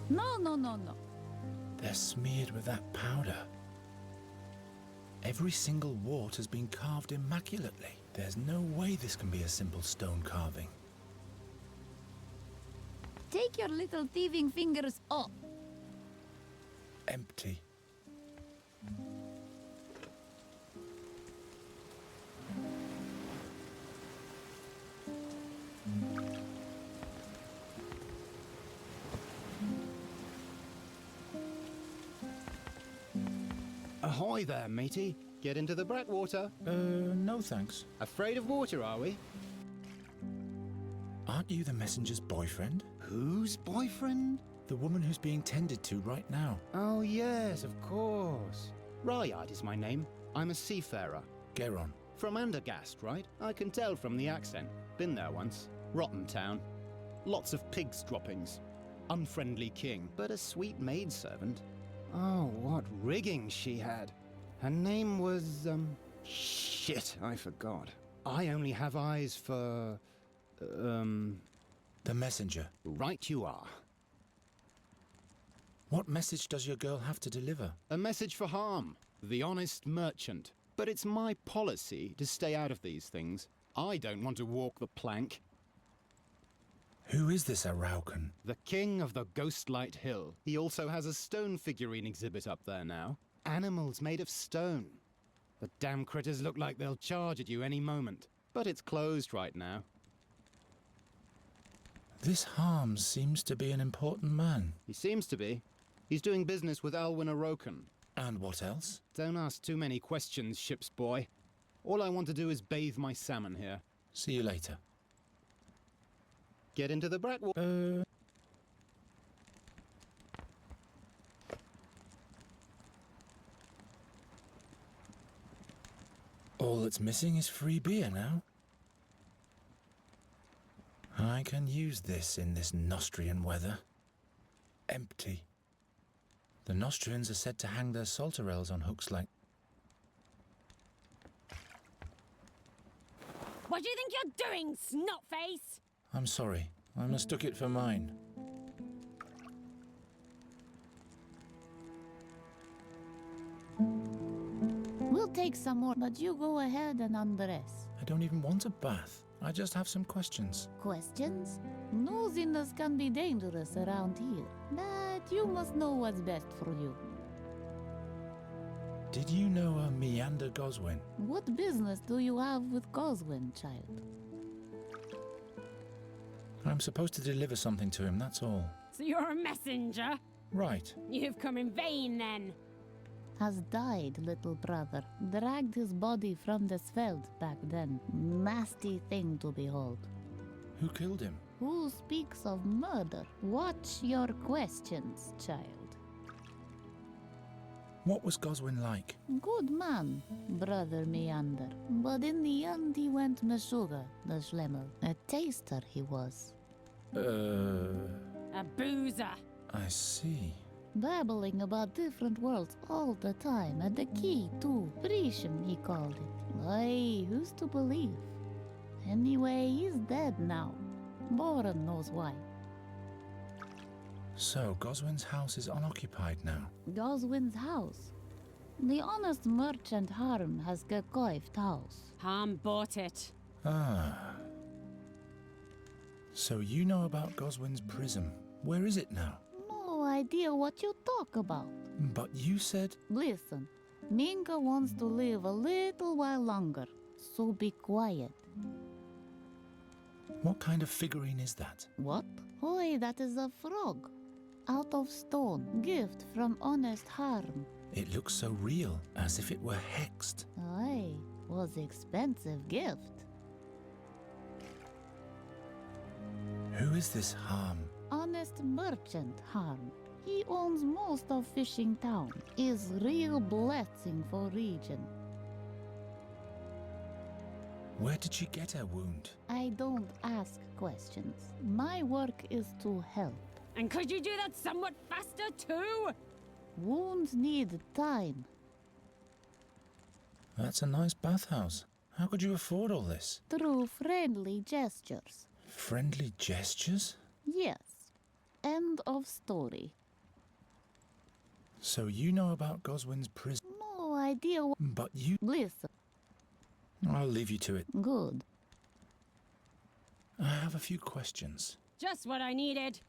No. They're smeared with that powder. Every single wart has been carved immaculately. There's no way this can be a simple stone carving. Take your little thieving fingers off. Empty. Ahoy there, matey. Get into the Blackwater. No thanks. Afraid of water, are we? Aren't you the messenger's boyfriend? Whose boyfriend? The woman who's being tended to right now. Oh, yes, of course. Ryard is my name. I'm a seafarer. Geron. From Andergast, right? I can tell from the accent. Been there once. Rotten town. Lots of pigs droppings. Unfriendly king, but a sweet maidservant. Oh, what rigging she had. Her name was, shit, I forgot. I only have eyes for, The messenger. right you are. What message does your girl have to deliver? A message for Harm, the honest merchant. But it's my policy to stay out of these things. I don't want to walk the plank. Who is this Araucan? The king of the Ghostlight Hill. He also has a stone figurine exhibit up there now. Animals made of stone. The damn critters look like they'll charge at you any moment. But it's closed right now. This Harm seems to be an important man. He seems to be. He's doing business with Alwyn Arokan. And what else? Don't ask too many questions, ship's boy. All I want to do is bathe my salmon here. See you later. Get into the Blackwater. All that's missing is free beer now. I can use this in this Nostrian weather. Empty. The Nostrians are said to hang their salterelles on hooks like... What do you think you're doing, snotface? I'm sorry. I mistook it for mine. We'll take some more, but you go ahead and undress. I don't even want a bath. I just have some questions. Questions? Nosiness can be dangerous around here, but you must know what's best for you. Did you know a Meander Goswin? What business do you have with Goswin, child? I'm supposed to deliver something to him, that's all. So you're a messenger? Right. You've come in vain, then. Has died, little brother. Dragged his body from the Sveld back then. Nasty thing to behold. Who killed him? Who speaks of murder? Watch your questions, child. What was Goswin like? Good man, brother Meander. But in the end he went Meshuggah, the Schlemmer. A taster he was. A boozer. I see. Babbling about different worlds all the time, and the key too. Brisham, he called it. Aye, who's to believe? Anyway, he's dead now. Boren knows why. So, Goswin's house is unoccupied now. Goswin's house. The honest merchant Harm has gekoived house. Harm bought it. Ah. So you know about Goswin's prism. Where is it now? No idea what you talk about. But you said... Listen, Minka wants to live a little while longer, so be quiet. What kind of figurine is that? What? Oi, that is a frog. Out of stone, gift from honest Harm. It looks so real, as if it were hexed. Aye, was expensive gift. Who is this Harm? Honest merchant Harm. He owns most of Fishing Town. Is real blessing for region. Where did she get her wound? I don't ask questions. My work is to help. And could you do that somewhat faster, too? Wounds need time. That's a nice bathhouse. How could you afford all this? Through friendly gestures. Friendly gestures? Yes. End of story. So you know about Goswin's prison? No idea But you... Listen. I'll leave you to it. Good. I have a few questions. Just what I needed.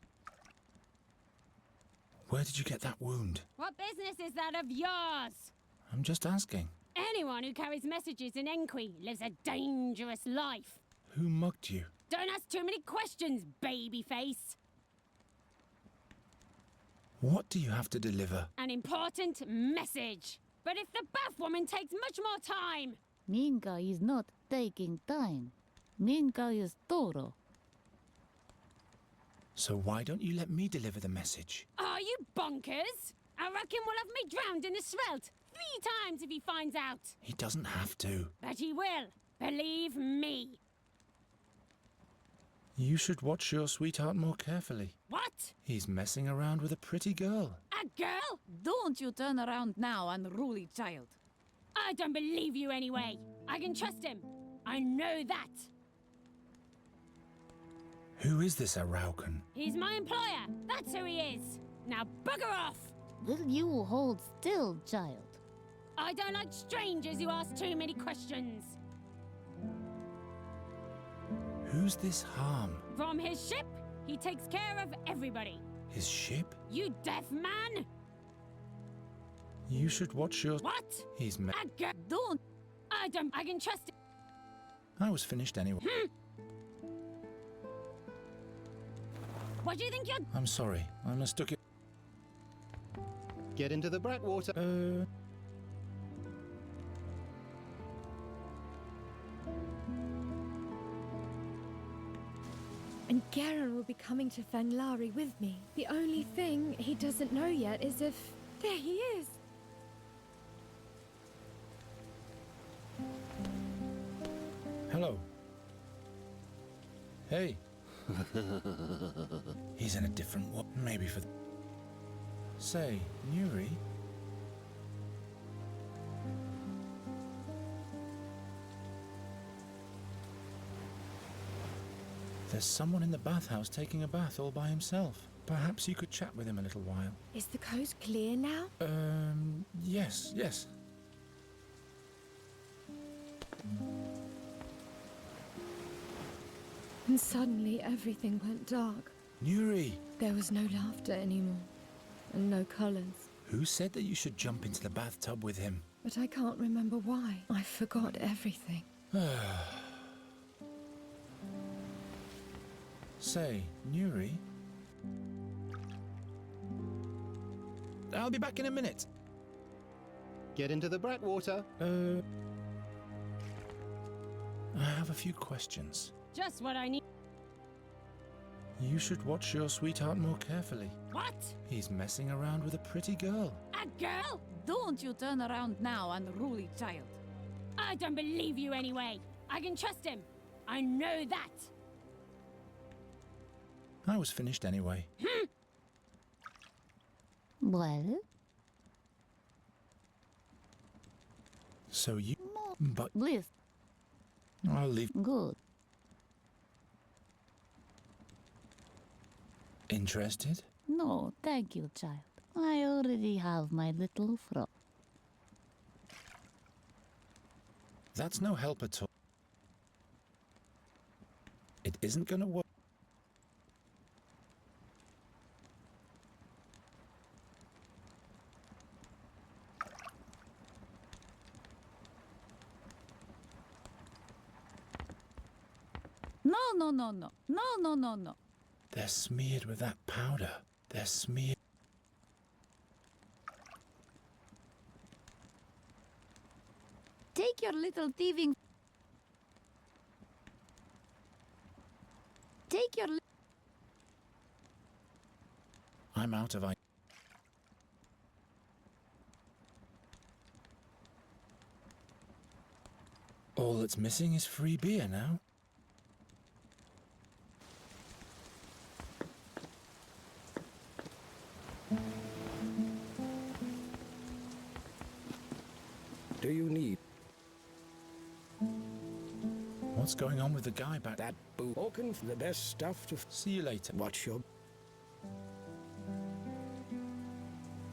Where did you get that wound? What business is that of yours? I'm just asking. Anyone who carries messages in Enqui lives a dangerous life. Who mugged you? Don't ask too many questions, babyface. What do you have to deliver? An important message. But if the bath woman takes much more time... Minka is not taking time. Minka is thorough. So why don't you let me deliver the message? Are you bonkers? I reckon we'll have me drowned in the Svelte 3 times if he finds out. He doesn't have to. But he will. Believe me. You should watch your sweetheart more carefully. What? He's messing around with a pretty girl. A girl? Don't you turn around now, unruly child. I don't believe you anyway. I can trust him. I know that. Who is this Araucan? He's my employer. That's who he is. Now bugger off. Will you hold still, child? I don't like strangers who ask too many questions. Who's this Harm? From his ship, he takes care of everybody. His ship? You deaf man? You should watch your... What? He's Don't. I can trust him. I was finished anyway. What do you think you're... I'm sorry. I mistook it. Get into the Brackwater. And Garen will be coming to Fanglari with me. The only thing he doesn't know yet is if... There he is! Hello. Hey. He's in a different world. Maybe for... Say, Nuri? There's someone in the bathhouse taking a bath all by himself. Perhaps you could chat with him a little while. Is the coast clear now? Yes. And suddenly everything went dark. Nuri! There was no laughter anymore. And no colours. Who said that you should jump into the bathtub with him? But I can't remember why. I forgot everything. Say, Nuri? I'll be back in a minute. Get into the Brackwater. I have a few questions. Just what I need. You should watch your sweetheart more carefully. What? He's messing around with a pretty girl. A girl? Don't you turn around now, unruly child. I don't believe you anyway. I can trust him. I know that. I was finished anyway. Well? So you... But... Bliss. I'll leave... Good. Interested? No, thank you, child. I already have my little frock. That's no help at all. It isn't gonna work. No. They're smeared with that powder. They're smeared. Take your little thieving... Take your... I'm out of... All that's missing is free beer now. Do you need... What's going on with the guy back there? that boo? Looking for the best stuff to... See you later. What's your...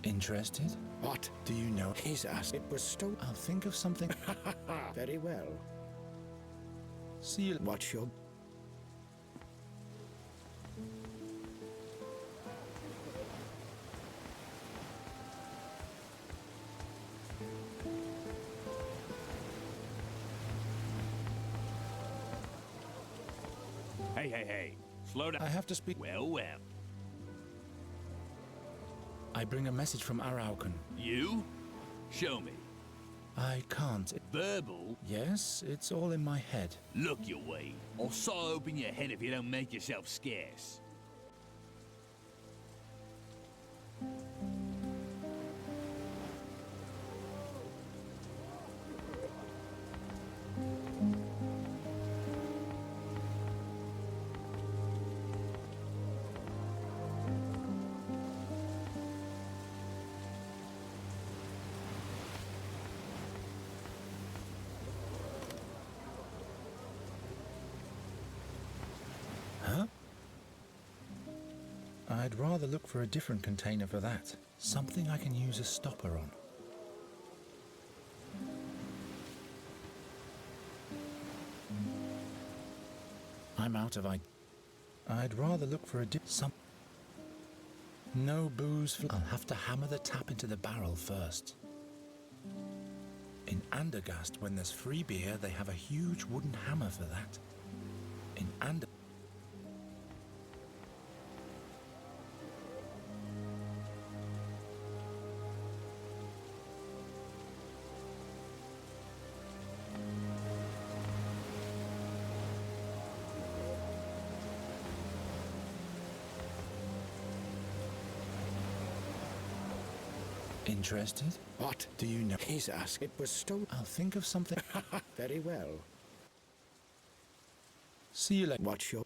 Interested? What? Do you know? He's asked. It was stolen. I'll think of something. Very well. See you... What's your... Hey. Slow down. I have to speak. Well. I bring a message from Araucan. You? Show me. I can't. Verbal? Yes, it's all in my head. Look your way. I'll saw open your head if you don't make yourself scarce. Huh? I'd rather look for a different container for that. Something I can use a stopper on. I'm out of I'd rather look for some. No booze for. I'll have to hammer the tap into the barrel first. In Andergast, when there's free beer, they have a huge wooden hammer for that. In Interested? What? Do you know? He's asked. It was stolen. I'll think of something. Very well. See you later. What's your...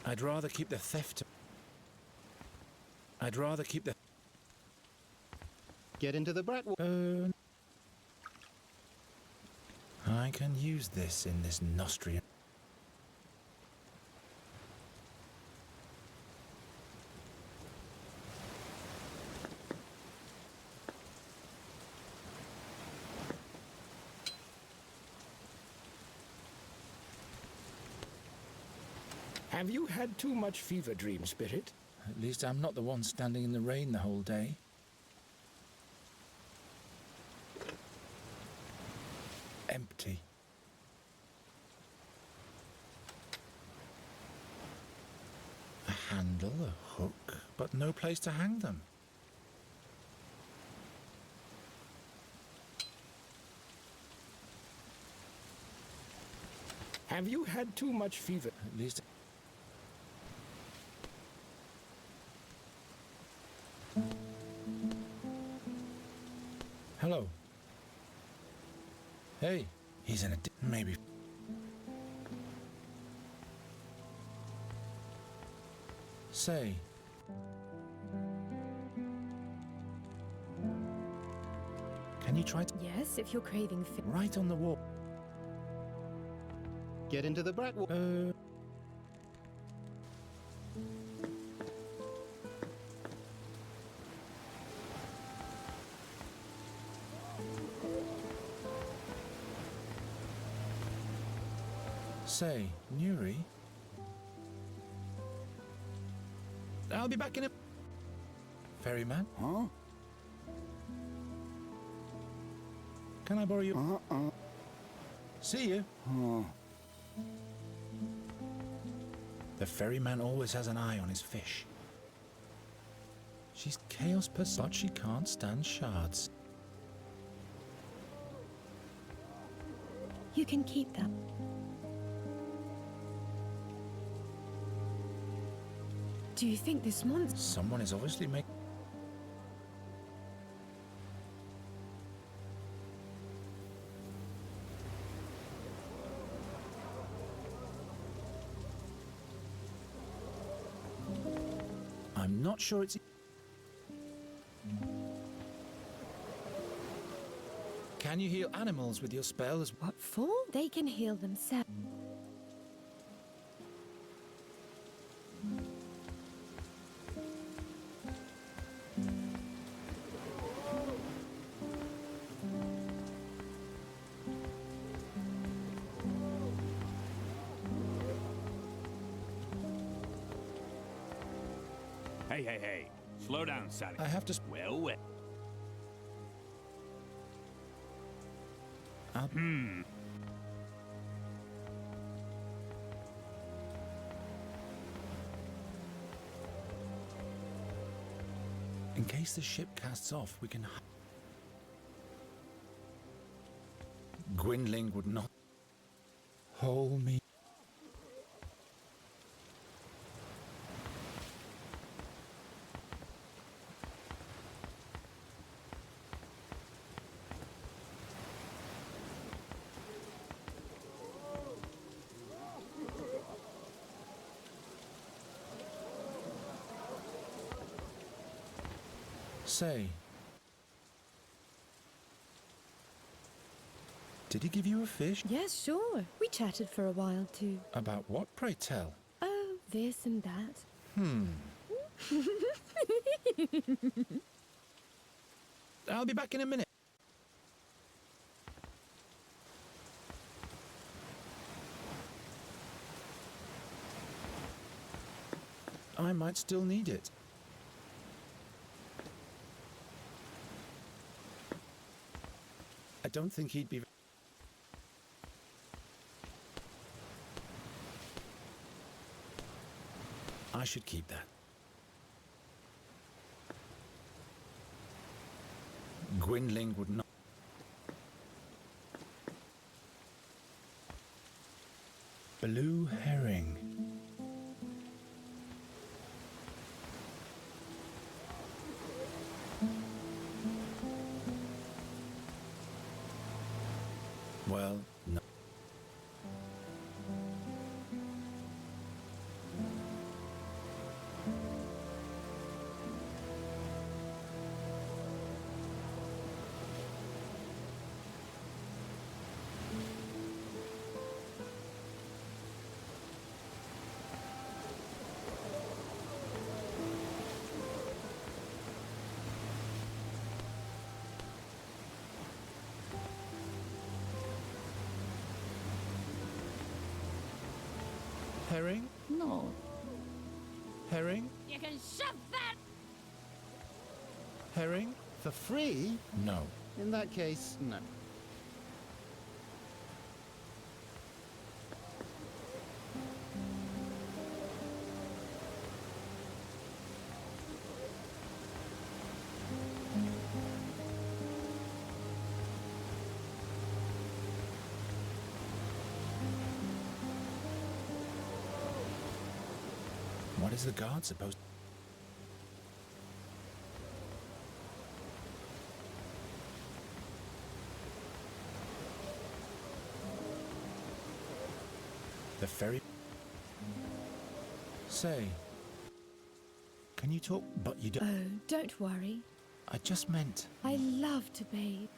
I'd rather keep the theft. I'd rather keep the. Get into the Brackwood. I can use this in this Nostrian. Have you had too much fever dream, Spirit? At least I'm not the one standing in the rain the whole day. Empty. A handle, a hook, but no place to hang them. Have you had too much fever? At least. Hello. Hey, he's in a maybe. Say. Can you try to... Yes, if you're craving Right on the wall. Get into the Brackwood. Say, Nuri. I'll be back in a... Ferryman? Huh? Can I borrow you? See you. The ferryman always has an eye on his fish. She's chaos but she can't stand shards. You can keep that. Do you think this monster... Someone is obviously making... I'm not sure it's... Can you heal animals with your spells? What for? They can heal themselves. Hey. Slow down, Sally. I have to... Well. In case the ship casts off, we can... Gwynling would not... Hold me. Say, did he give you a fish? Yes, sure. We chatted for a while too. About what, pray tell? Oh, this and that. I'll be back in a minute. I might still need it. I don't think he'd be... I should keep that. Gwynling would not... Blue herring. Well, no. Herring? No. Herring? You can shove that! Herring? For free? No. In that case, no. What is the guard supposed... The ferry... Say... Can you talk? But you don't... Oh, don't worry. I just meant... I love to bathe.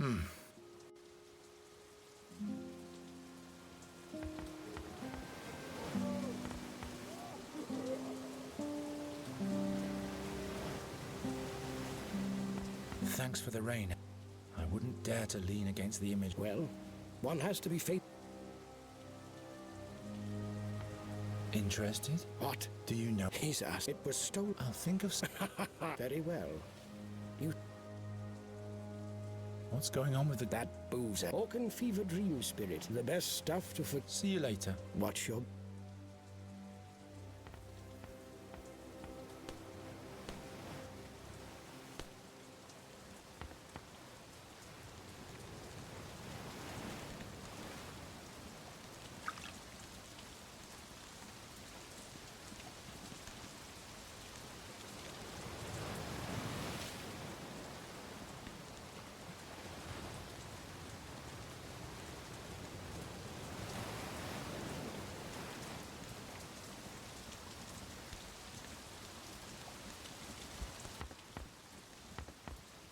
Thanks for the rain. I wouldn't dare to lean against the image. Well, one has to be faithful. Interested? What? Do you know? He's asked. It was stolen. I'll think of... Very well. You... What's going on with the... That boozer. Orcan fever dream spirit. The best stuff to... See you later. Watch your...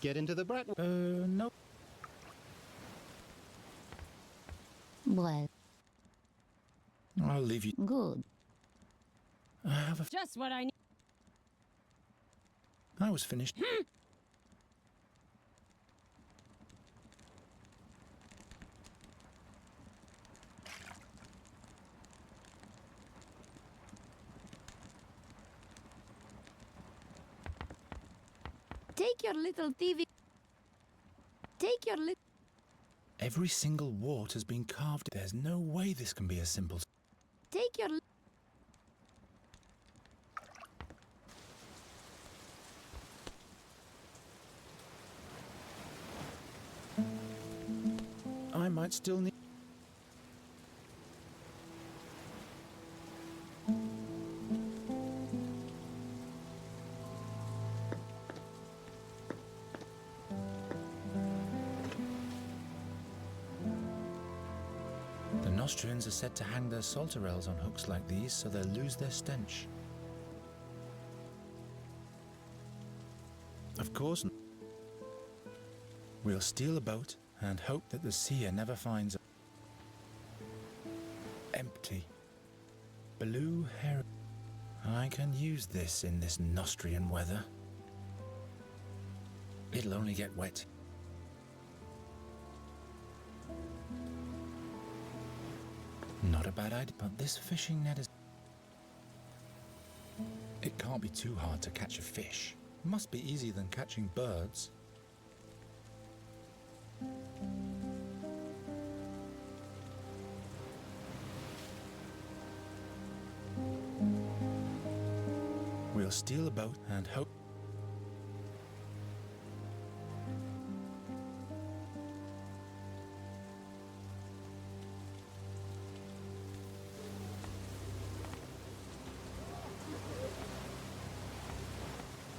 Get into the brat... No. Well, I'll leave you. good. I have a... Just what I need. I was finished. Take your little thieving. Take your little. Every single wart has been carved. There's no way this can be as simple. Take your... I might still need... The Nostrians are said to hang their salterelles on hooks like these so they'll lose their stench. Of course, we'll steal a boat and hope that the seer never finds empty. Blue herring. I can use this in this Nostrian weather. It'll only get wet. Not a bad idea, but this fishing net is... It can't be too hard to catch a fish. Must be easier than catching birds. We'll steal a boat and hope...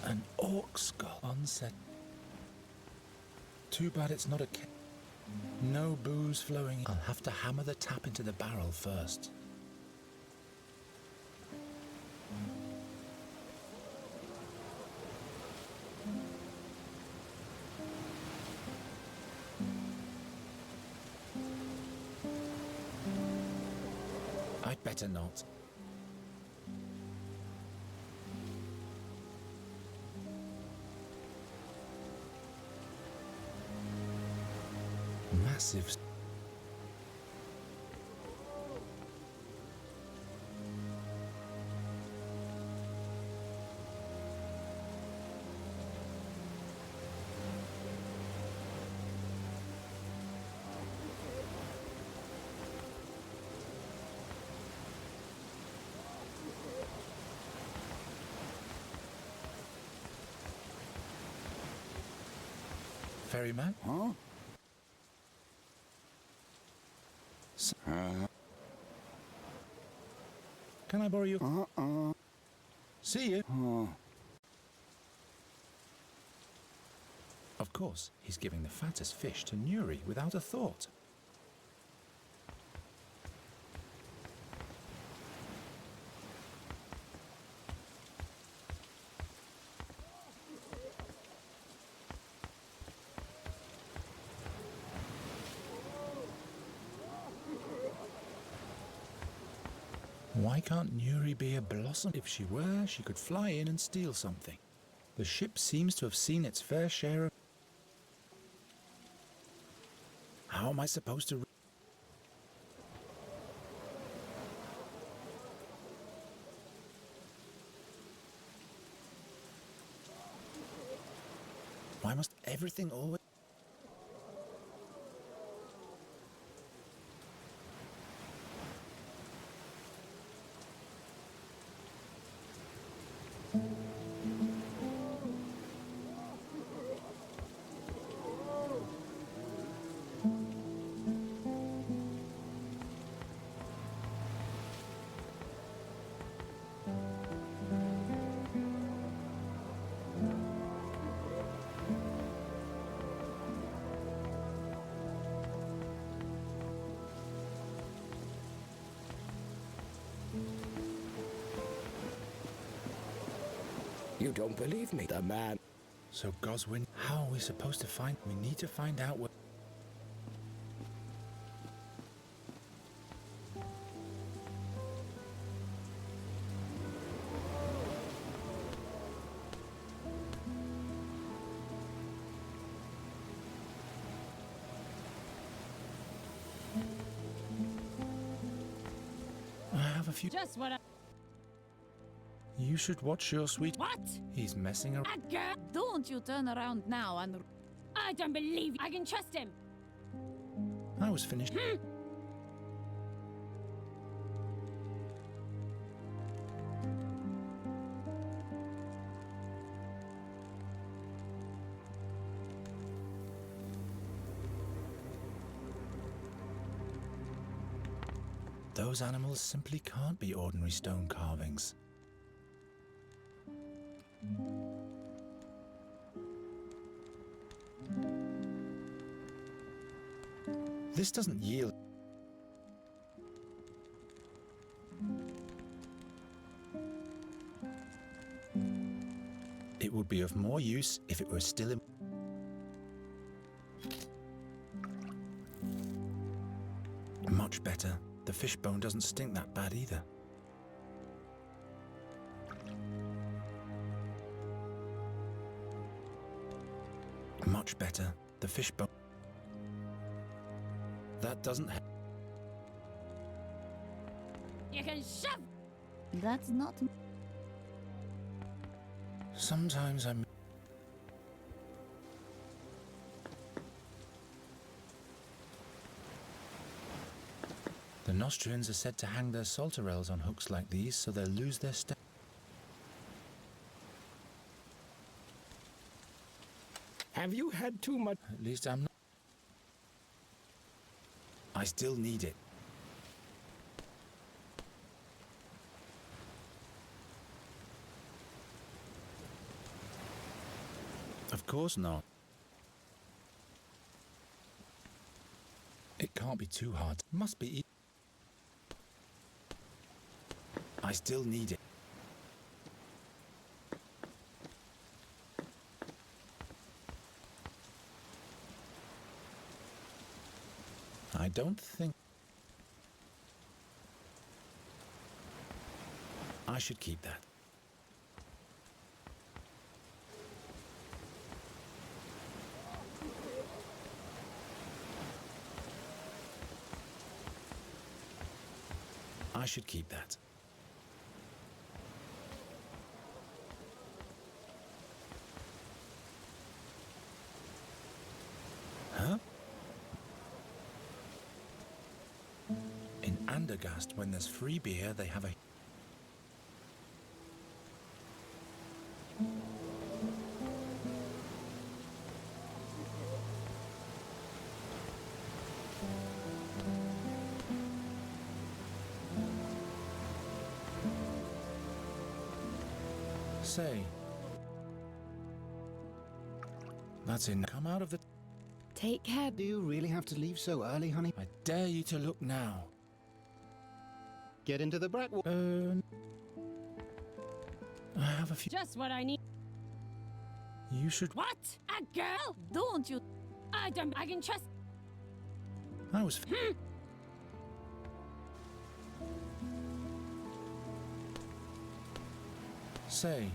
An orc skull unset. Too bad it's not a no booze flowing. I'll have to hammer the tap into the barrel first. I'd better not. Massive. Ferryman? Huh? Can I borrow you? See you. Of course, he's giving the fattest fish to Nuri without a thought. Why can't Nuri be a blossom? If she were, she could fly in and steal something. The ship seems to have seen its fair share of... How am I supposed to... Why must everything always... You don't believe me, the man. So Goswin, how are we supposed to find... We need to find out what... I have a few... Just what I... You should watch your sweet... What? He's messing around. A girl? Don't you turn around now and... I don't believe you. I can trust him. I was finished. Those animals simply can't be ordinary stone carvings. This doesn't yield. It would be of more use if it were still in. Much better. The fishbone doesn't stink that bad either. Much better. The fishbone. That doesn't help. You can shove. That's not. Sometimes I'm. The Nostrians are said to hang their salterelles on hooks like these so they'll lose their step. Have you had too much? At least I'm not. I still need it. Of course not. It can't be too hard. Must be. I still need it. I don't think I should keep that. I should keep that. Huh? In Andergast, when there's free beer, they have a... Say, that's enough. Come out of the... Take care. Do you really have to leave so early, honey? I dare you to look now. Get into the Brackwater. I have a few... Just what I need. You should... What? A girl? Don't you? I can trust. I was... Say...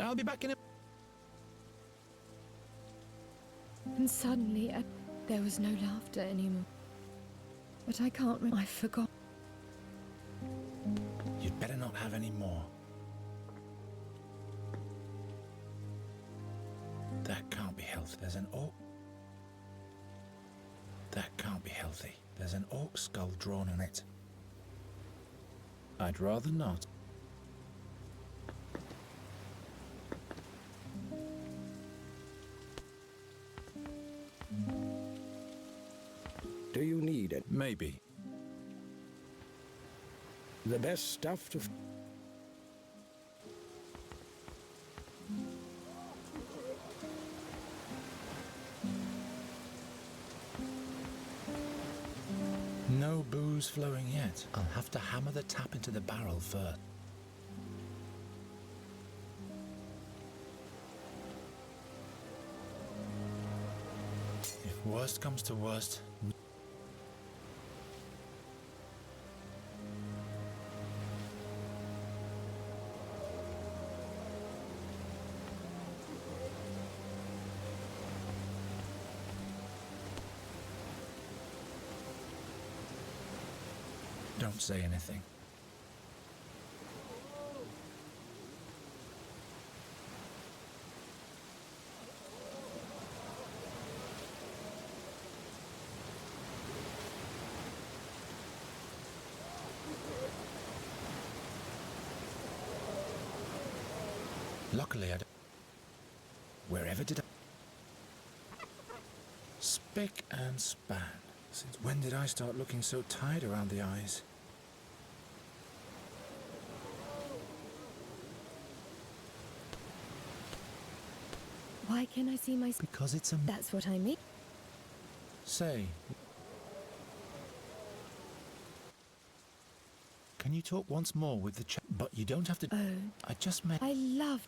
I'll be back in a... And suddenly, there was no laughter anymore. But I can't remember. I forgot. You'd better not have any more. That can't be healthy. There's an orc... That can't be healthy. There's an orc skull drawn on it. I'd rather not. Do you need it? Maybe. The best stuff to... No booze flowing yet. I'll have to hammer the tap into the barrel first. If worst comes to worst... Don't say anything. Luckily, I don't... Wherever did I... Spick and span. Since when did I start looking so tired around the eyes? Why can't I see my... Because it's a... That's what I mean. Say... Can you talk once more with the But you don't have to... Oh. I just meant... I love...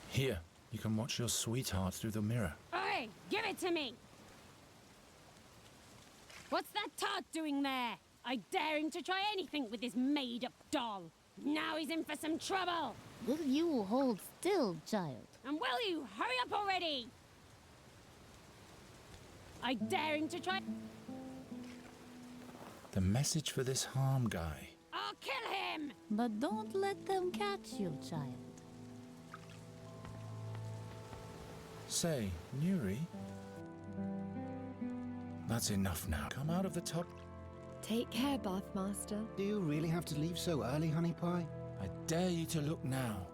Here, you can watch your sweetheart through the mirror. Oi! Give it to me! What's that tart doing there? I dare him to try anything with his made-up doll. Now he's in for some trouble! Will you hold still, child? And will you hurry up already? I dare him to try... The message for this harm guy. I'll kill him! But don't let them catch you, child. Say, Nuri. That's enough now. Come out of the top. Take care, Bathmaster. Do you really have to leave so early, Honey Pie? I dare you to look now.